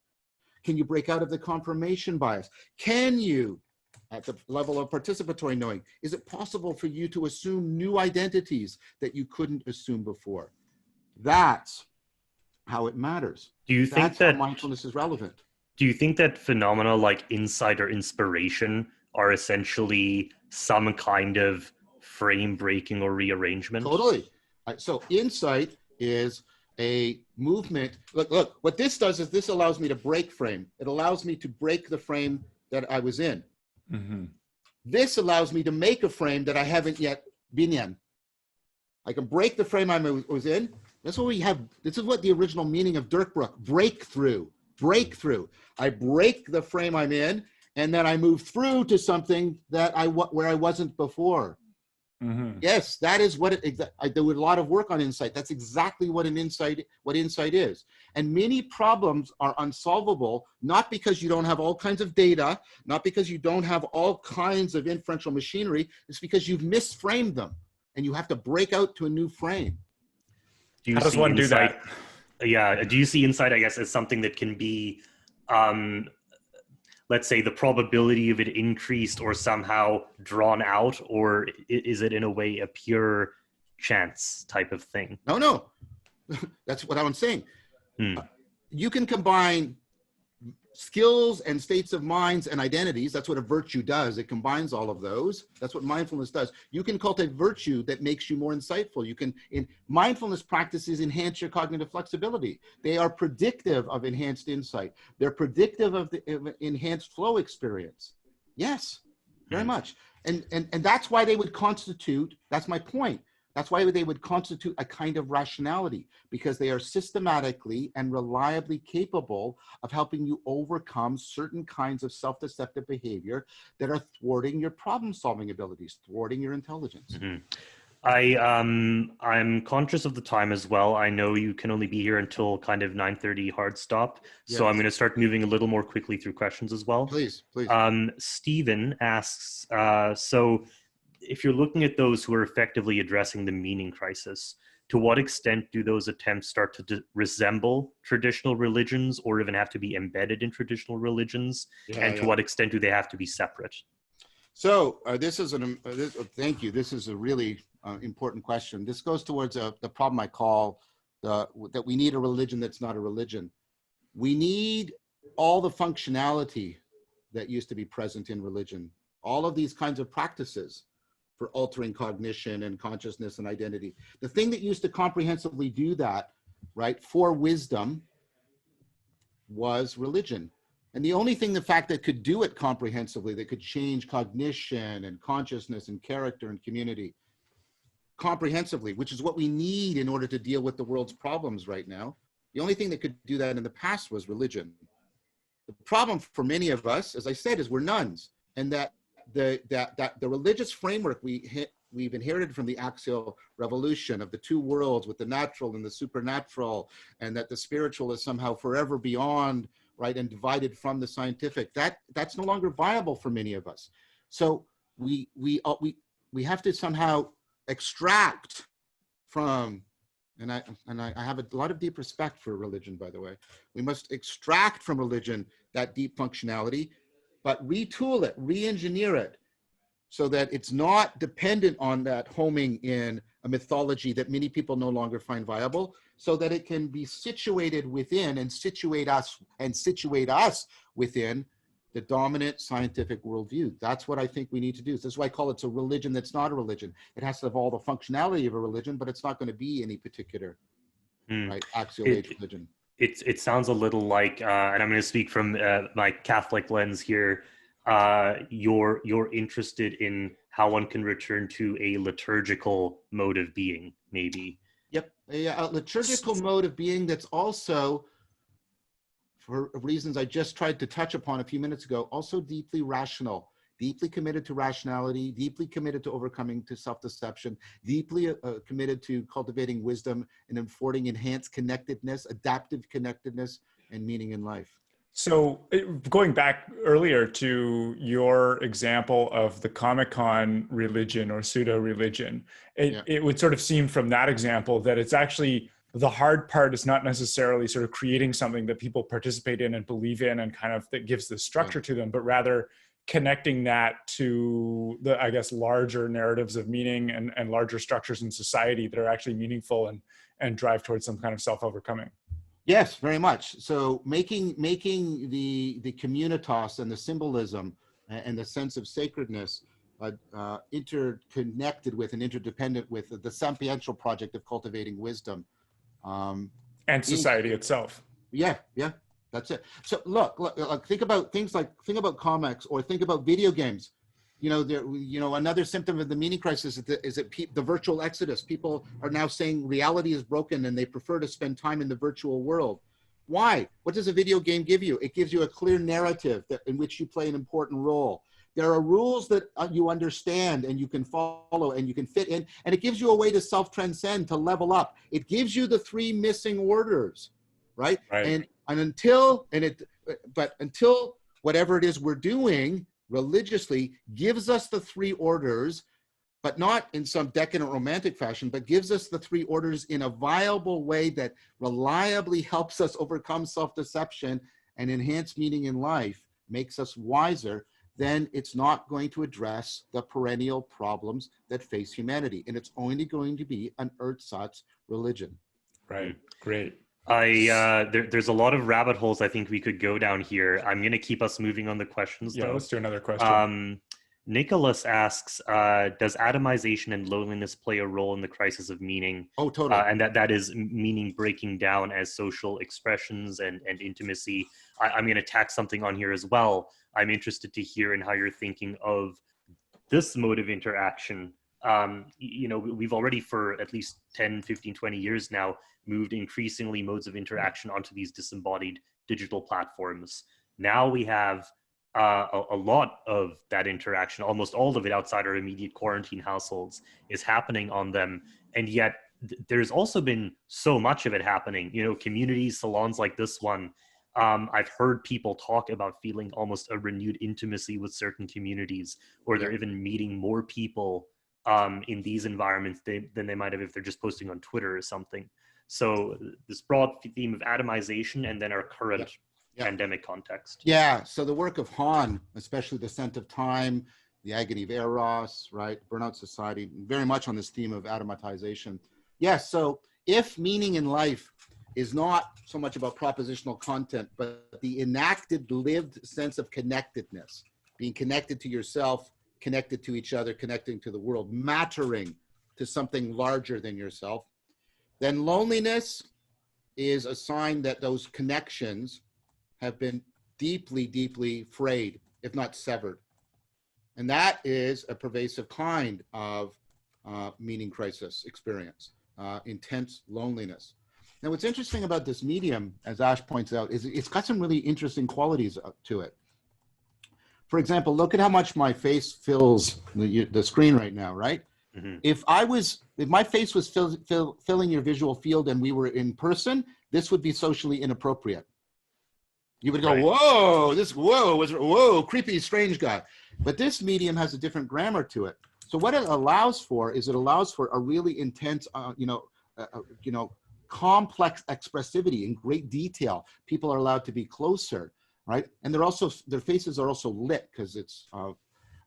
Can you break out of the confirmation bias? Can you, at the level of participatory knowing, is it possible for you to assume new identities that you couldn't assume before? That's how it matters. Do you think That's that how mindfulness is relevant? Do you think that phenomena like insight or inspiration are essentially some kind of frame breaking or rearrangement? Totally. So insight is a movement. Look, what this does is this allows me to break frame. It allows me to break the frame that I was in. Mm-hmm. This allows me to make a frame that I haven't yet been in. I can break the frame I was in. That's what we have. This is what the original meaning of Dirkbrook, breakthrough. I break the frame I'm in, and then I move through to something that where I wasn't before. Mm-hmm. Yes, that is what I do a lot of work on insight. That's exactly what insight is. And many problems are unsolvable, not because you don't have all kinds of data, not because you don't have all kinds of inferential machinery. It's because you've misframed them, and you have to break out to a new frame. How does one do that? Yeah. Do you see insight, I guess, as something that can be, let's say, the probability of it increased or somehow drawn out, or is it in a way a pure chance type of thing? No. That's what I'm saying. You can combine skills and states of minds and identities. That's what a virtue does. It combines all of those. That's what mindfulness does. You can cultivate virtue that makes you more insightful. In mindfulness practices enhance your cognitive flexibility. They are predictive of enhanced insight. They're predictive of the enhanced flow experience. Yes. very much. And that's why they would constitute, that's my point. That's why they would constitute a kind of rationality, because they are systematically and reliably capable of helping you overcome certain kinds of self-deceptive behavior that are thwarting your problem-solving abilities, thwarting your intelligence. I'm conscious of the time as well. I know you can only be here until kind of 9:30 hard stop. So Yes. I'm going to start moving a little more quickly through questions as well. Please. Stephen asks, so if you're looking at those who are effectively addressing the meaning crisis, to what extent do those attempts start to resemble traditional religions, or even have to be embedded in traditional religions? And to what extent do they have to be separate? So thank you. This is a really important question. This goes towards the problem I call that we need a religion that's not a religion. We need all the functionality that used to be present in religion, all of these kinds of practices for altering cognition and consciousness and identity. The thing that used to comprehensively do that, right, for wisdom was religion. And the only thing, the fact that could do it comprehensively, that could change cognition and consciousness and character and community comprehensively, which is what we need in order to deal with the world's problems right now. The only thing that could do that in the past was religion. The problem for many of us, as I said, is we're nuns, and that the religious framework we've inherited from the axial revolution of the two worlds, with the natural and the supernatural, and that the spiritual is somehow forever beyond, right, and divided from the scientific, that's no longer viable for many of us. So we have to somehow extract from, and I have a lot of deep respect for religion, by the way. We must extract from religion that deep functionality, but retool it, re-engineer it, so that it's not dependent on that homing in a mythology that many people no longer find viable, so that it can be situated within and situate us within the dominant scientific worldview. That's what I think we need to do. So that's why I call it a religion that's not a religion. It has to have all the functionality of a religion, but it's not going to be any particular right, axial age religion. It sounds a little like, and I'm going to speak from my Catholic lens here, you're interested in how one can return to a liturgical mode of being, maybe. Yep, a liturgical mode of being that's also, for reasons I just tried to touch upon a few minutes ago, also deeply rational, deeply committed to rationality, deeply committed to overcoming to self-deception, deeply committed to cultivating wisdom and affording enhanced connectedness, adaptive connectedness, and meaning in life. So going back earlier to your example of the Comic-Con religion or pseudo-religion, it would sort of seem from that example that it's actually, the hard part is not necessarily sort of creating something that people participate in and believe in and kind of that gives the structure to them, but rather connecting that to the, I guess, larger narratives of meaning and larger structures in society that are actually meaningful and drive towards some kind of self-overcoming. Yes, very much. So making the communitas and the symbolism and the sense of sacredness interconnected with and interdependent with the sapiential project of cultivating wisdom. And society itself. Yeah, that's it. So look, think about comics, or think about video games. Another symptom of the meaning crisis is that the virtual exodus. People are now saying reality is broken and they prefer to spend time in the virtual world. Why? What does a video game give you? It gives you a clear narrative in which you play an important role. There are rules that you understand and you can follow and you can fit in, and it gives you a way to self-transcend, to level up. It gives you the three missing orders, right? Until whatever it is we're doing religiously gives us the three orders, but not in some decadent romantic fashion, but gives us the three orders in a viable way that reliably helps us overcome self-deception and enhance meaning in life, makes us wiser, then it's not going to address the perennial problems that face humanity. And it's only going to be an ersatz religion. Right, great. There's a lot of rabbit holes I think we could go down here. I'm going to keep us moving on the questions, though. Let's do another question. Nicholas asks, does atomization and loneliness play a role in the crisis of meaning? Oh, totally. And that is meaning breaking down as social expressions and intimacy. I'm going to tack something on here as well. I'm interested to hear in how you're thinking of this mode of interaction, you know, we've already for at least 10, 15, 20 years now moved increasingly modes of interaction onto these disembodied digital platforms. Now we have a lot of that interaction, almost all of it outside our immediate quarantine households, is happening on them. And yet there's also been so much of it happening, you know, communities, salons like this one. I've heard people talk about feeling almost a renewed intimacy with certain communities, or they're even meeting more people in these environments than they might have if they're just posting on Twitter or something. So this broad theme of atomization and then our current pandemic context. Yeah, so the work of Hahn, especially The Scent of Time, The Agony of Eros, right? Burnout Society, very much on this theme of atomization. Yes, so if meaning in life is not so much about propositional content, but the enacted, lived sense of connectedness, being connected to yourself, connected to each other, connecting to the world, mattering to something larger than yourself, then loneliness is a sign that those connections have been deeply, deeply frayed, if not severed. And that is a pervasive kind of meaning crisis experience, intense loneliness. Now, what's interesting about this medium, as Ash points out, is it's got some really interesting qualities to it. For example, look at how much my face fills the screen right now, right? Mm-hmm. If my face was filling your visual field and we were in person, this would be socially inappropriate. You would go, whoa, creepy, strange guy. But this medium has a different grammar to it. So what it allows for is it allows for a really intense, complex expressivity in great detail. People are allowed to be closer, right? And their faces are also lit because it's,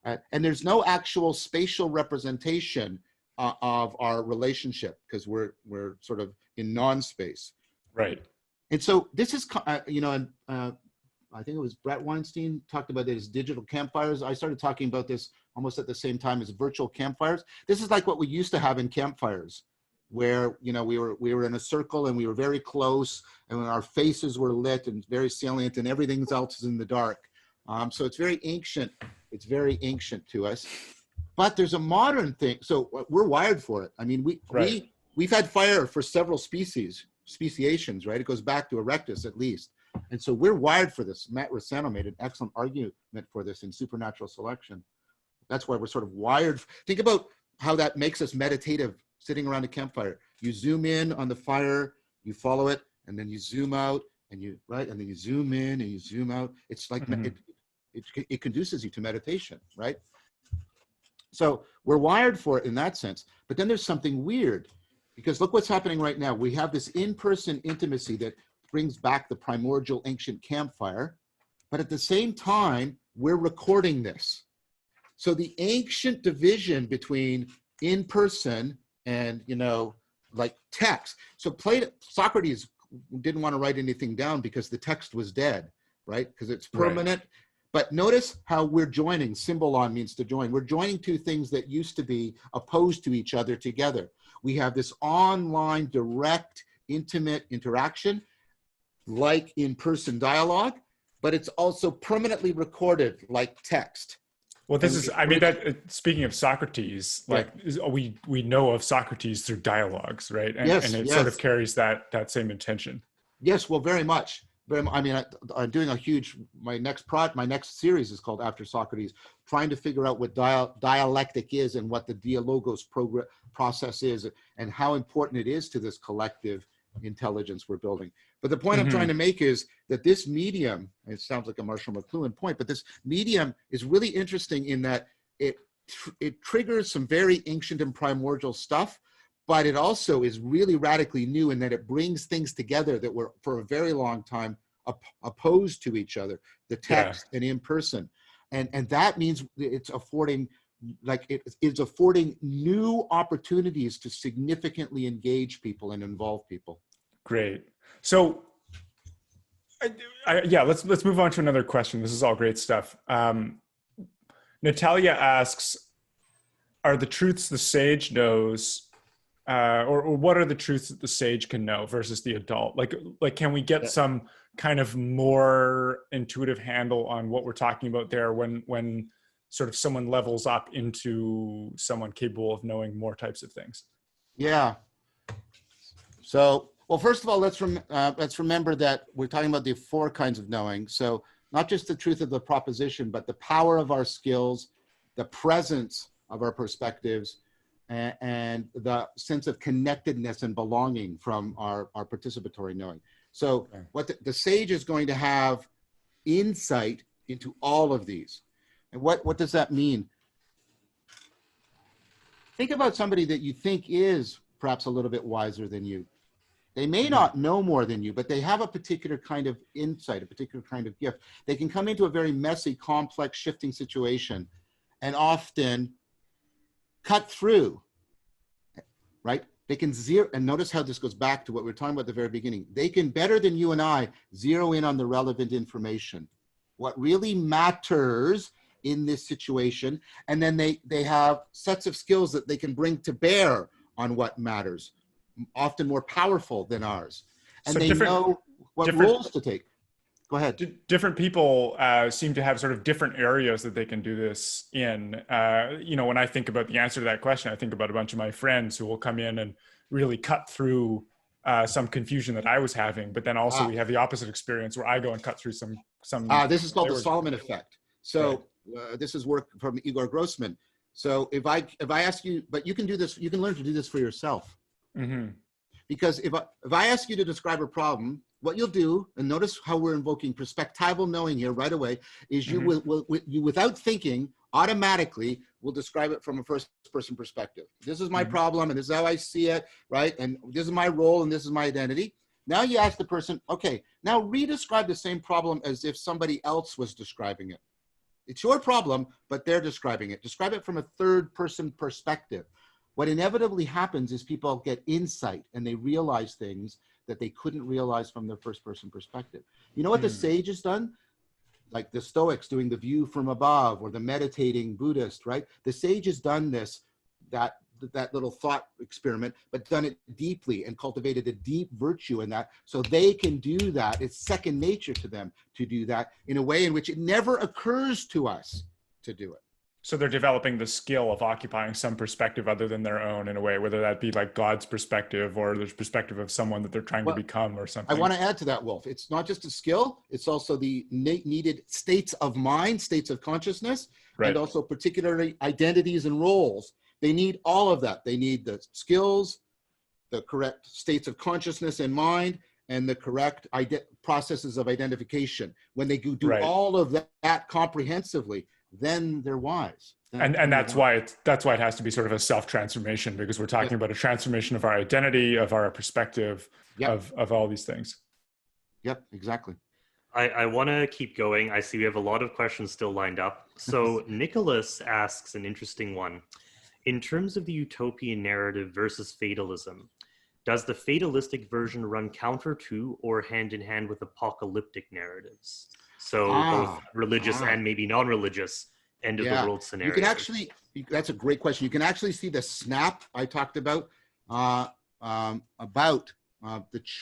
and there's no actual spatial representation of our relationship because we're sort of in non-space. Right. And so this is, I think it was Brett Weinstein talked about it as digital campfires. I started talking about this almost at the same time as virtual campfires. This is like what we used to have in campfires, where, you know, we were in a circle and we were very close and our faces were lit and very salient and everything else is in the dark. So it's very ancient. It's very ancient to us. But there's a modern thing. So we're wired for it. I mean, we've had fire for several speciations, right? It goes back to Erectus at least. And so we're wired for this. Matt Rossano made an excellent argument for this in Supernatural Selection. That's why we're sort of wired. Think about how that makes us meditative, sitting around a campfire. You zoom in on the fire, you follow it, and then you zoom out, and and then you zoom in and you zoom out. It's like it conduces you to meditation, right? So we're wired for it in that sense. But then there's something weird, because look what's happening right now. We have this in-person intimacy that brings back the primordial ancient campfire, but at the same time, we're recording this. So the ancient division between in-person and, like text. So Socrates didn't want to write anything down because the text was dead, right? Because it's permanent. Right. But notice how we're joining. Symbolon means to join. We're joining two things that used to be opposed to each other together. We have this online, direct, intimate interaction, like in-person dialogue, but it's also permanently recorded like text. Well, this is, I mean, that speaking of Socrates, like we know of Socrates through dialogues, right? And, and it sort of carries that same intention. Yes, well, very much. I mean, I'm doing my next series is called After Socrates, trying to figure out what dialectic is and what the dialogos process is and how important it is to this collective intelligence we're building. But the point I'm trying to make is that this medium, it sounds like a Marshall McLuhan point, but this medium is really interesting in that it triggers some very ancient and primordial stuff, but it also is really radically new in that it brings things together that were for a very long time opposed to each other, the text and in person. And that means it's affording, it's affording new opportunities to significantly engage people and involve people. Great. So let's move on to another question. This is all great stuff. Natalia asks, are the truths the sage knows, or what are the truths that the sage can know versus the adult? Like can we get some kind of more intuitive handle on what we're talking about there when sort of someone levels up into someone capable of knowing more types of things? Yeah. So, well, first of all, let's remember that we're talking about the 4 kinds of knowing. So not just the truth of the proposition, but the power of our skills, the presence of our perspectives, and the sense of connectedness and belonging from our participatory knowing. So what the sage is going to have insight into all of these. And what does that mean? Think about somebody that you think is perhaps a little bit wiser than you. They may not know more than you, but they have a particular kind of insight, a particular kind of gift. They can come into a very messy, complex, shifting situation and often cut through, right? They can zero, and notice how this goes back to what we were talking about at the very beginning. They can, better than you and I, zero in on the relevant information, what really matters in this situation, and then they have sets of skills that they can bring to bear on what matters, often more powerful than ours. And so they know what roles to take. Go ahead. Different people seem to have sort of different areas that they can do this in. You know, when I think about the answer to that question, I think about a bunch of my friends who will come in and really cut through some confusion that I was having. But then also we have the opposite experience where I go and cut through some. This is called the Solomon effect. So this is work from Igor Grossman. So if I ask you, but you can do this, you can learn to do this for yourself. Mm-hmm. Because if I ask you to describe a problem, what you'll do, and notice how we're invoking perspectival knowing here right away, is you you without thinking, automatically will describe it from a first-person perspective. This is my problem, and this is how I see it, right? And this is my role, and this is my identity. Now you ask the person, okay, now re-describe the same problem as if somebody else was describing it. It's your problem, but they're describing it. Describe it from a third-person perspective. What inevitably happens is people get insight, and they realize things that they couldn't realize from their first-person perspective. You know what the sage has done? Like the Stoics doing the view from above, or the meditating Buddhist, right? The sage has done this, that little thought experiment, but done it deeply and cultivated a deep virtue in that, so they can do that. It's second nature to them to do that in a way in which it never occurs to us to do it. So they're developing the skill of occupying some perspective other than their own in a way, whether that be like God's perspective or the perspective of someone that they're trying to become or something. I want to add to that, Wolf. It's not just a skill, it's also the needed states of mind, states of consciousness, and also particularly identities and roles. They need all of that. They need the skills, the correct states of consciousness and mind, and the correct processes of identification. When they do all of that comprehensively, then they're wise. And that's why it has to be sort of a self-transformation, because we're talking about a transformation of our identity, of our perspective, of all these things. Yep, exactly. I want to keep going. I see we have a lot of questions still lined up. So Nicholas asks an interesting one. In terms of the utopian narrative versus fatalism, does the fatalistic version run counter to or hand in hand with apocalyptic narratives? So both religious and maybe non-religious end of the world scenario. You can actually, that's a great question. You can actually see the snap I talked about the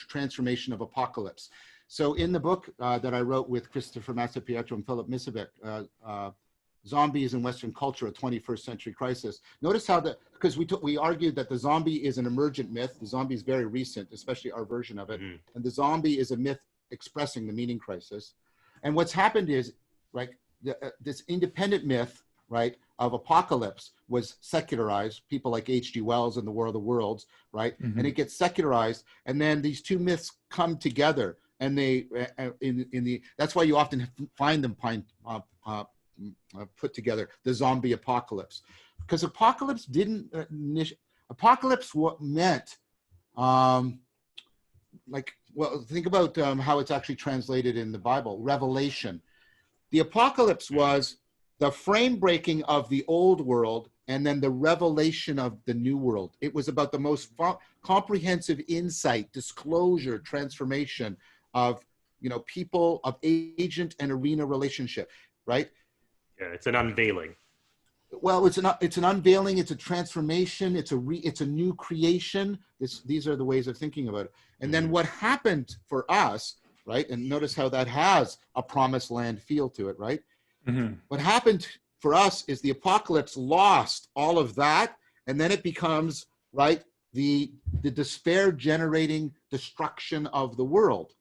transformation of apocalypse. So in the book that I wrote with Christopher Massapietro and Philip Misevic, Zombies in Western Culture, a 21st Century Crisis. Notice how because we argued that the zombie is an emergent myth. The zombie is very recent, especially our version of it. And the zombie is a myth expressing the meaning crisis. And what's happened is, this independent myth, of apocalypse was secularized. People like H.G. Wells and the War of the Worlds, and it gets secularized. And then these two myths come together, and they, that's why you often find them put together, the zombie apocalypse, because apocalypse meant think about how it's actually translated in the Bible, revelation. The apocalypse was the frame breaking of the old world and then the revelation of the new world. It was about the most comprehensive insight, disclosure, transformation of people, of agent and arena relationship, right? Yeah, it's an unveiling. Well, it's an unveiling. It's a transformation. It's a new creation. These are the ways of thinking about it. And then what happened for us, and notice how that has a promised land feel to it, right? What happened for us is the apocalypse lost all of that, and then it becomes, right, the despair generating destruction of the world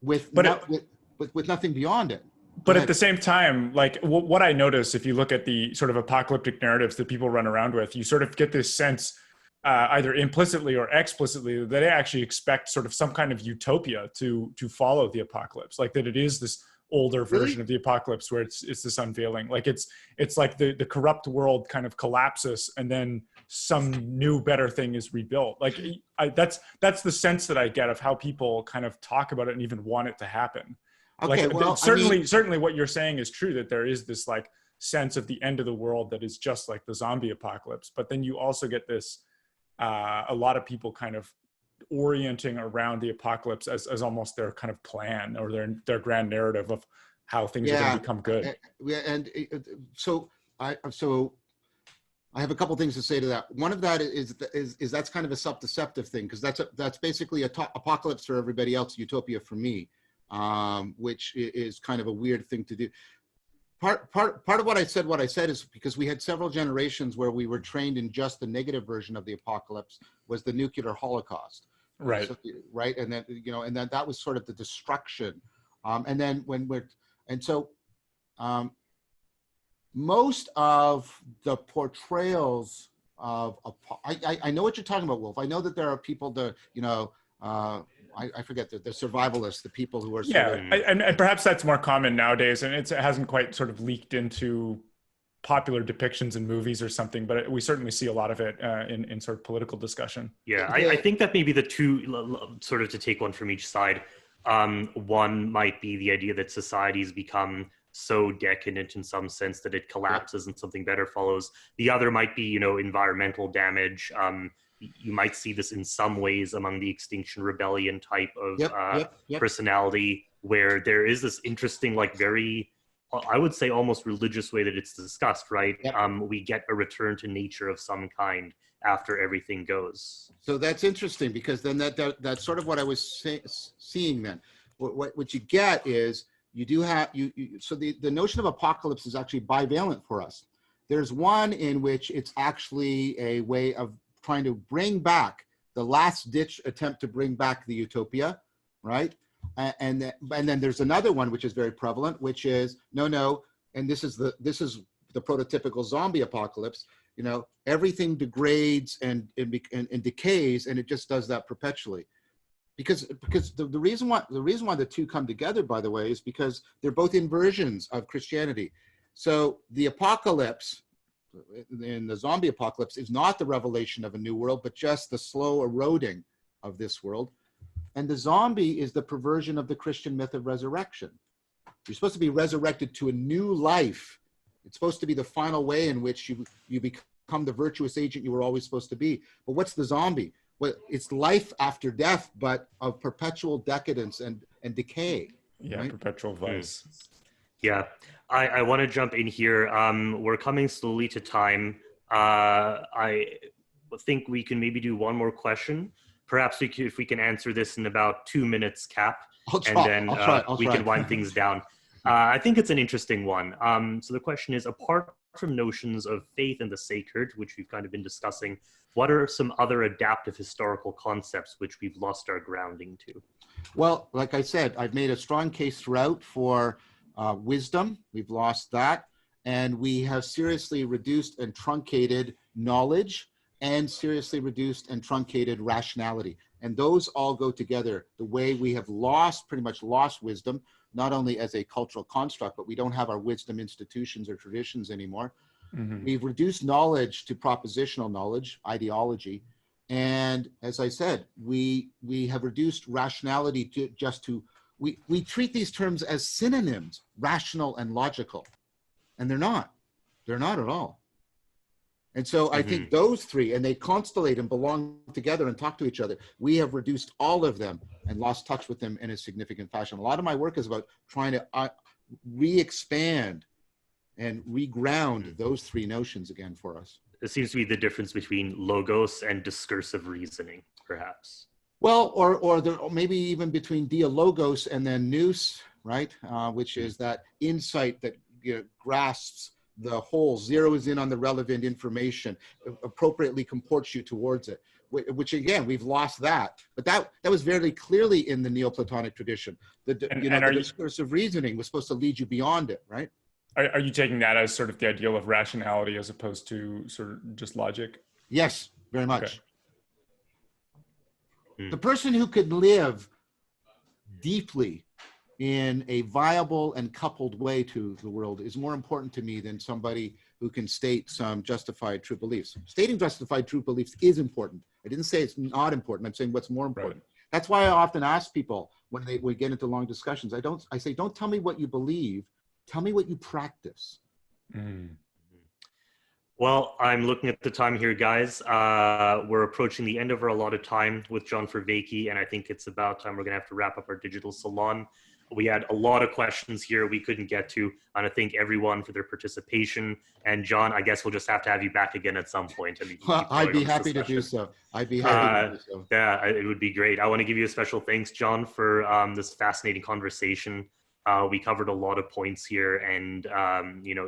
with nothing beyond it. But at the same time, like what I notice, if you look at the sort of apocalyptic narratives that people run around with, you sort of get this sense, either implicitly or explicitly, that they actually expect sort of some kind of utopia to follow the apocalypse, like that it is this older version of the apocalypse where it's this unveiling. Like it's like the corrupt world kind of collapses and then some new better thing is rebuilt. Like that's the sense that I get of how people kind of talk about it and even want it to happen. Okay, like, well, certainly what you're saying is true, that there is this like sense of the end of the world that is just like the zombie apocalypse. But then you also get this, a lot of people kind of orienting around the apocalypse as almost their kind of plan or their grand narrative of how things are going to become good. So I have a couple things to say to that. One of that is that's kind of a self-deceptive thing, because that's basically apocalypse for everybody else, utopia for me. Which is kind of a weird thing to do. Part of what I said is because we had several generations where we were trained in just the negative version of the apocalypse was the nuclear holocaust. Right. So, right. And then, and then that was sort of the destruction. And then most of the portrayals of, I know what you're talking about, Wolf. I know that there are people that, I forget the survivalists, the people who are and perhaps that's more common nowadays, and it hasn't quite sort of leaked into popular depictions in movies or something, but we certainly see a lot of it in sort of political discussion. Yeah, I think that maybe the two, sort of to take one from each side, one might be the idea that societies become so decadent in some sense that it collapses and something better follows. The other might be, environmental damage. You might see this in some ways among the Extinction Rebellion type of personality, where there is this interesting, like very, I would say almost religious way that it's discussed, right? We get a return to nature of some kind after everything goes. So that's interesting, because then that's sort of what I was seeing then. What you get is you do have, so the notion of apocalypse is actually bivalent for us. There's one in which it's actually a way of trying to bring back the last ditch attempt to bring back the utopia, right? And then there's another one which is very prevalent, which is no, and this is the prototypical zombie apocalypse. Everything degrades and decays, and it just does that perpetually. Because the reason why the two come together, by the way, is because they're both inversions of Christianity. So the apocalypse, in the zombie apocalypse, is not the revelation of a new world, but just the slow eroding of this world. And the zombie is the perversion of the Christian myth of resurrection. You're supposed to be resurrected to a new life. It's supposed to be the final way in which you become the virtuous agent you were always supposed to be. But what's the zombie? Well, it's life after death, but of perpetual decadence and decay. Yeah, right? Perpetual vice. Yeah, I want to jump in here. We're coming slowly to time. I think we can maybe do one more question. Perhaps if we can answer this in about 2 minutes cap, and then we can wind things down. I think it's an interesting one. So the question is, apart from notions of faith and the sacred, which we've kind of been discussing, what are some other adaptive historical concepts which we've lost our grounding to? Well, like I said, I've made a strong case throughout for wisdom. We've lost that. And we have seriously reduced and truncated knowledge, and seriously reduced and truncated rationality. And those all go together. The way we have pretty much lost wisdom, not only as a cultural construct, but we don't have our wisdom institutions or traditions anymore. Mm-hmm. We've reduced knowledge to propositional knowledge, ideology. And as I said, we have reduced rationality to we treat these terms as synonyms, rational and logical. And they're not at all. And so I think those three, and they constellate and belong together and talk to each other. We have reduced all of them and lost touch with them in a significant fashion. A lot of my work is about trying to re-expand and reground those three notions again for us. It seems to be the difference between logos and discursive reasoning, perhaps. Well, or maybe even between dialogos and then nous, right? Which is that insight that grasps the whole, zeroes in on the relevant information, appropriately comports you towards it, which again, we've lost that. But that was very clearly in the Neoplatonic tradition. The discursive reasoning was supposed to lead you beyond it, right? Are you taking that as sort of the ideal of rationality as opposed to sort of just logic? Yes, very much. Okay. The person who could live deeply in a viable and coupled way to the world is more important to me than somebody who can state some justified true beliefs. Stating justified true beliefs is important. I didn't say it's not important. I'm saying what's more important. Right. That's why I often ask people when we get into long discussions, I say, don't tell me what you believe, tell me what you practice. Mm. Well, I'm looking at the time here, guys. We're approaching the end of our allotted time with John Vervaeke, and I think it's about time we're going to have to wrap up our digital salon. We had a lot of questions here we couldn't get to, and I thank everyone for their participation. And John, I guess we'll just have to have you back again at some point. And well, I'd be happy to do so. I'd be happy to do so. Yeah, it would be great. I want to give you a special thanks, John, for this fascinating conversation. We covered a lot of points here, and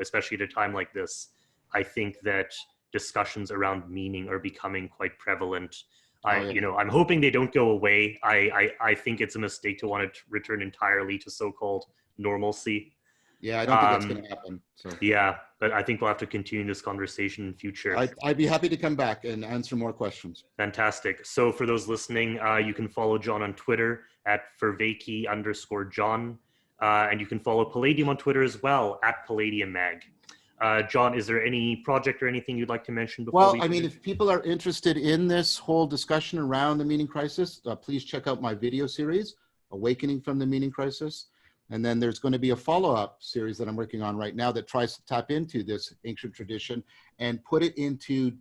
especially at a time like this, I think that discussions around meaning are becoming quite prevalent. I'm hoping they don't go away. I think it's a mistake to want to return entirely to so-called normalcy. Yeah, I don't think that's going to happen. So. Yeah, but I think we'll have to continue this conversation in future. I'd be happy to come back and answer more questions. Fantastic. So for those listening, you can follow John on Twitter at Vervaeke_John. And you can follow Palladium on Twitter as well, at Palladium Mag. John, is there any project or anything you'd like to mention before? Well, I mean, if people are interested in this whole discussion around the meaning crisis, please check out my video series, Awakening from the Meaning Crisis. And then there's going to be a follow-up series that I'm working on right now that tries to tap into this ancient tradition and put it into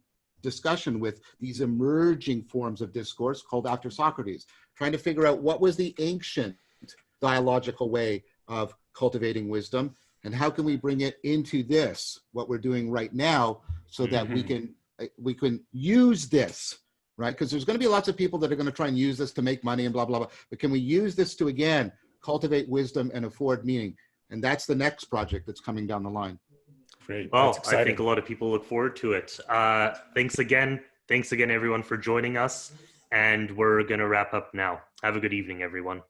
discussion with these emerging forms of discourse called After Socrates, trying to figure out what was the ancient dialogical way of cultivating wisdom, and how can we bring it into this, what we're doing right now, so that we can use this, right? Because there's going to be lots of people that are going to try and use this to make money and blah, blah, blah. But can we use this to, again, cultivate wisdom and afford meaning? And that's the next project that's coming down the line. Great. Well, I think a lot of people look forward to it. Thanks again. Thanks again, everyone, for joining us. And we're going to wrap up now. Have a good evening, everyone.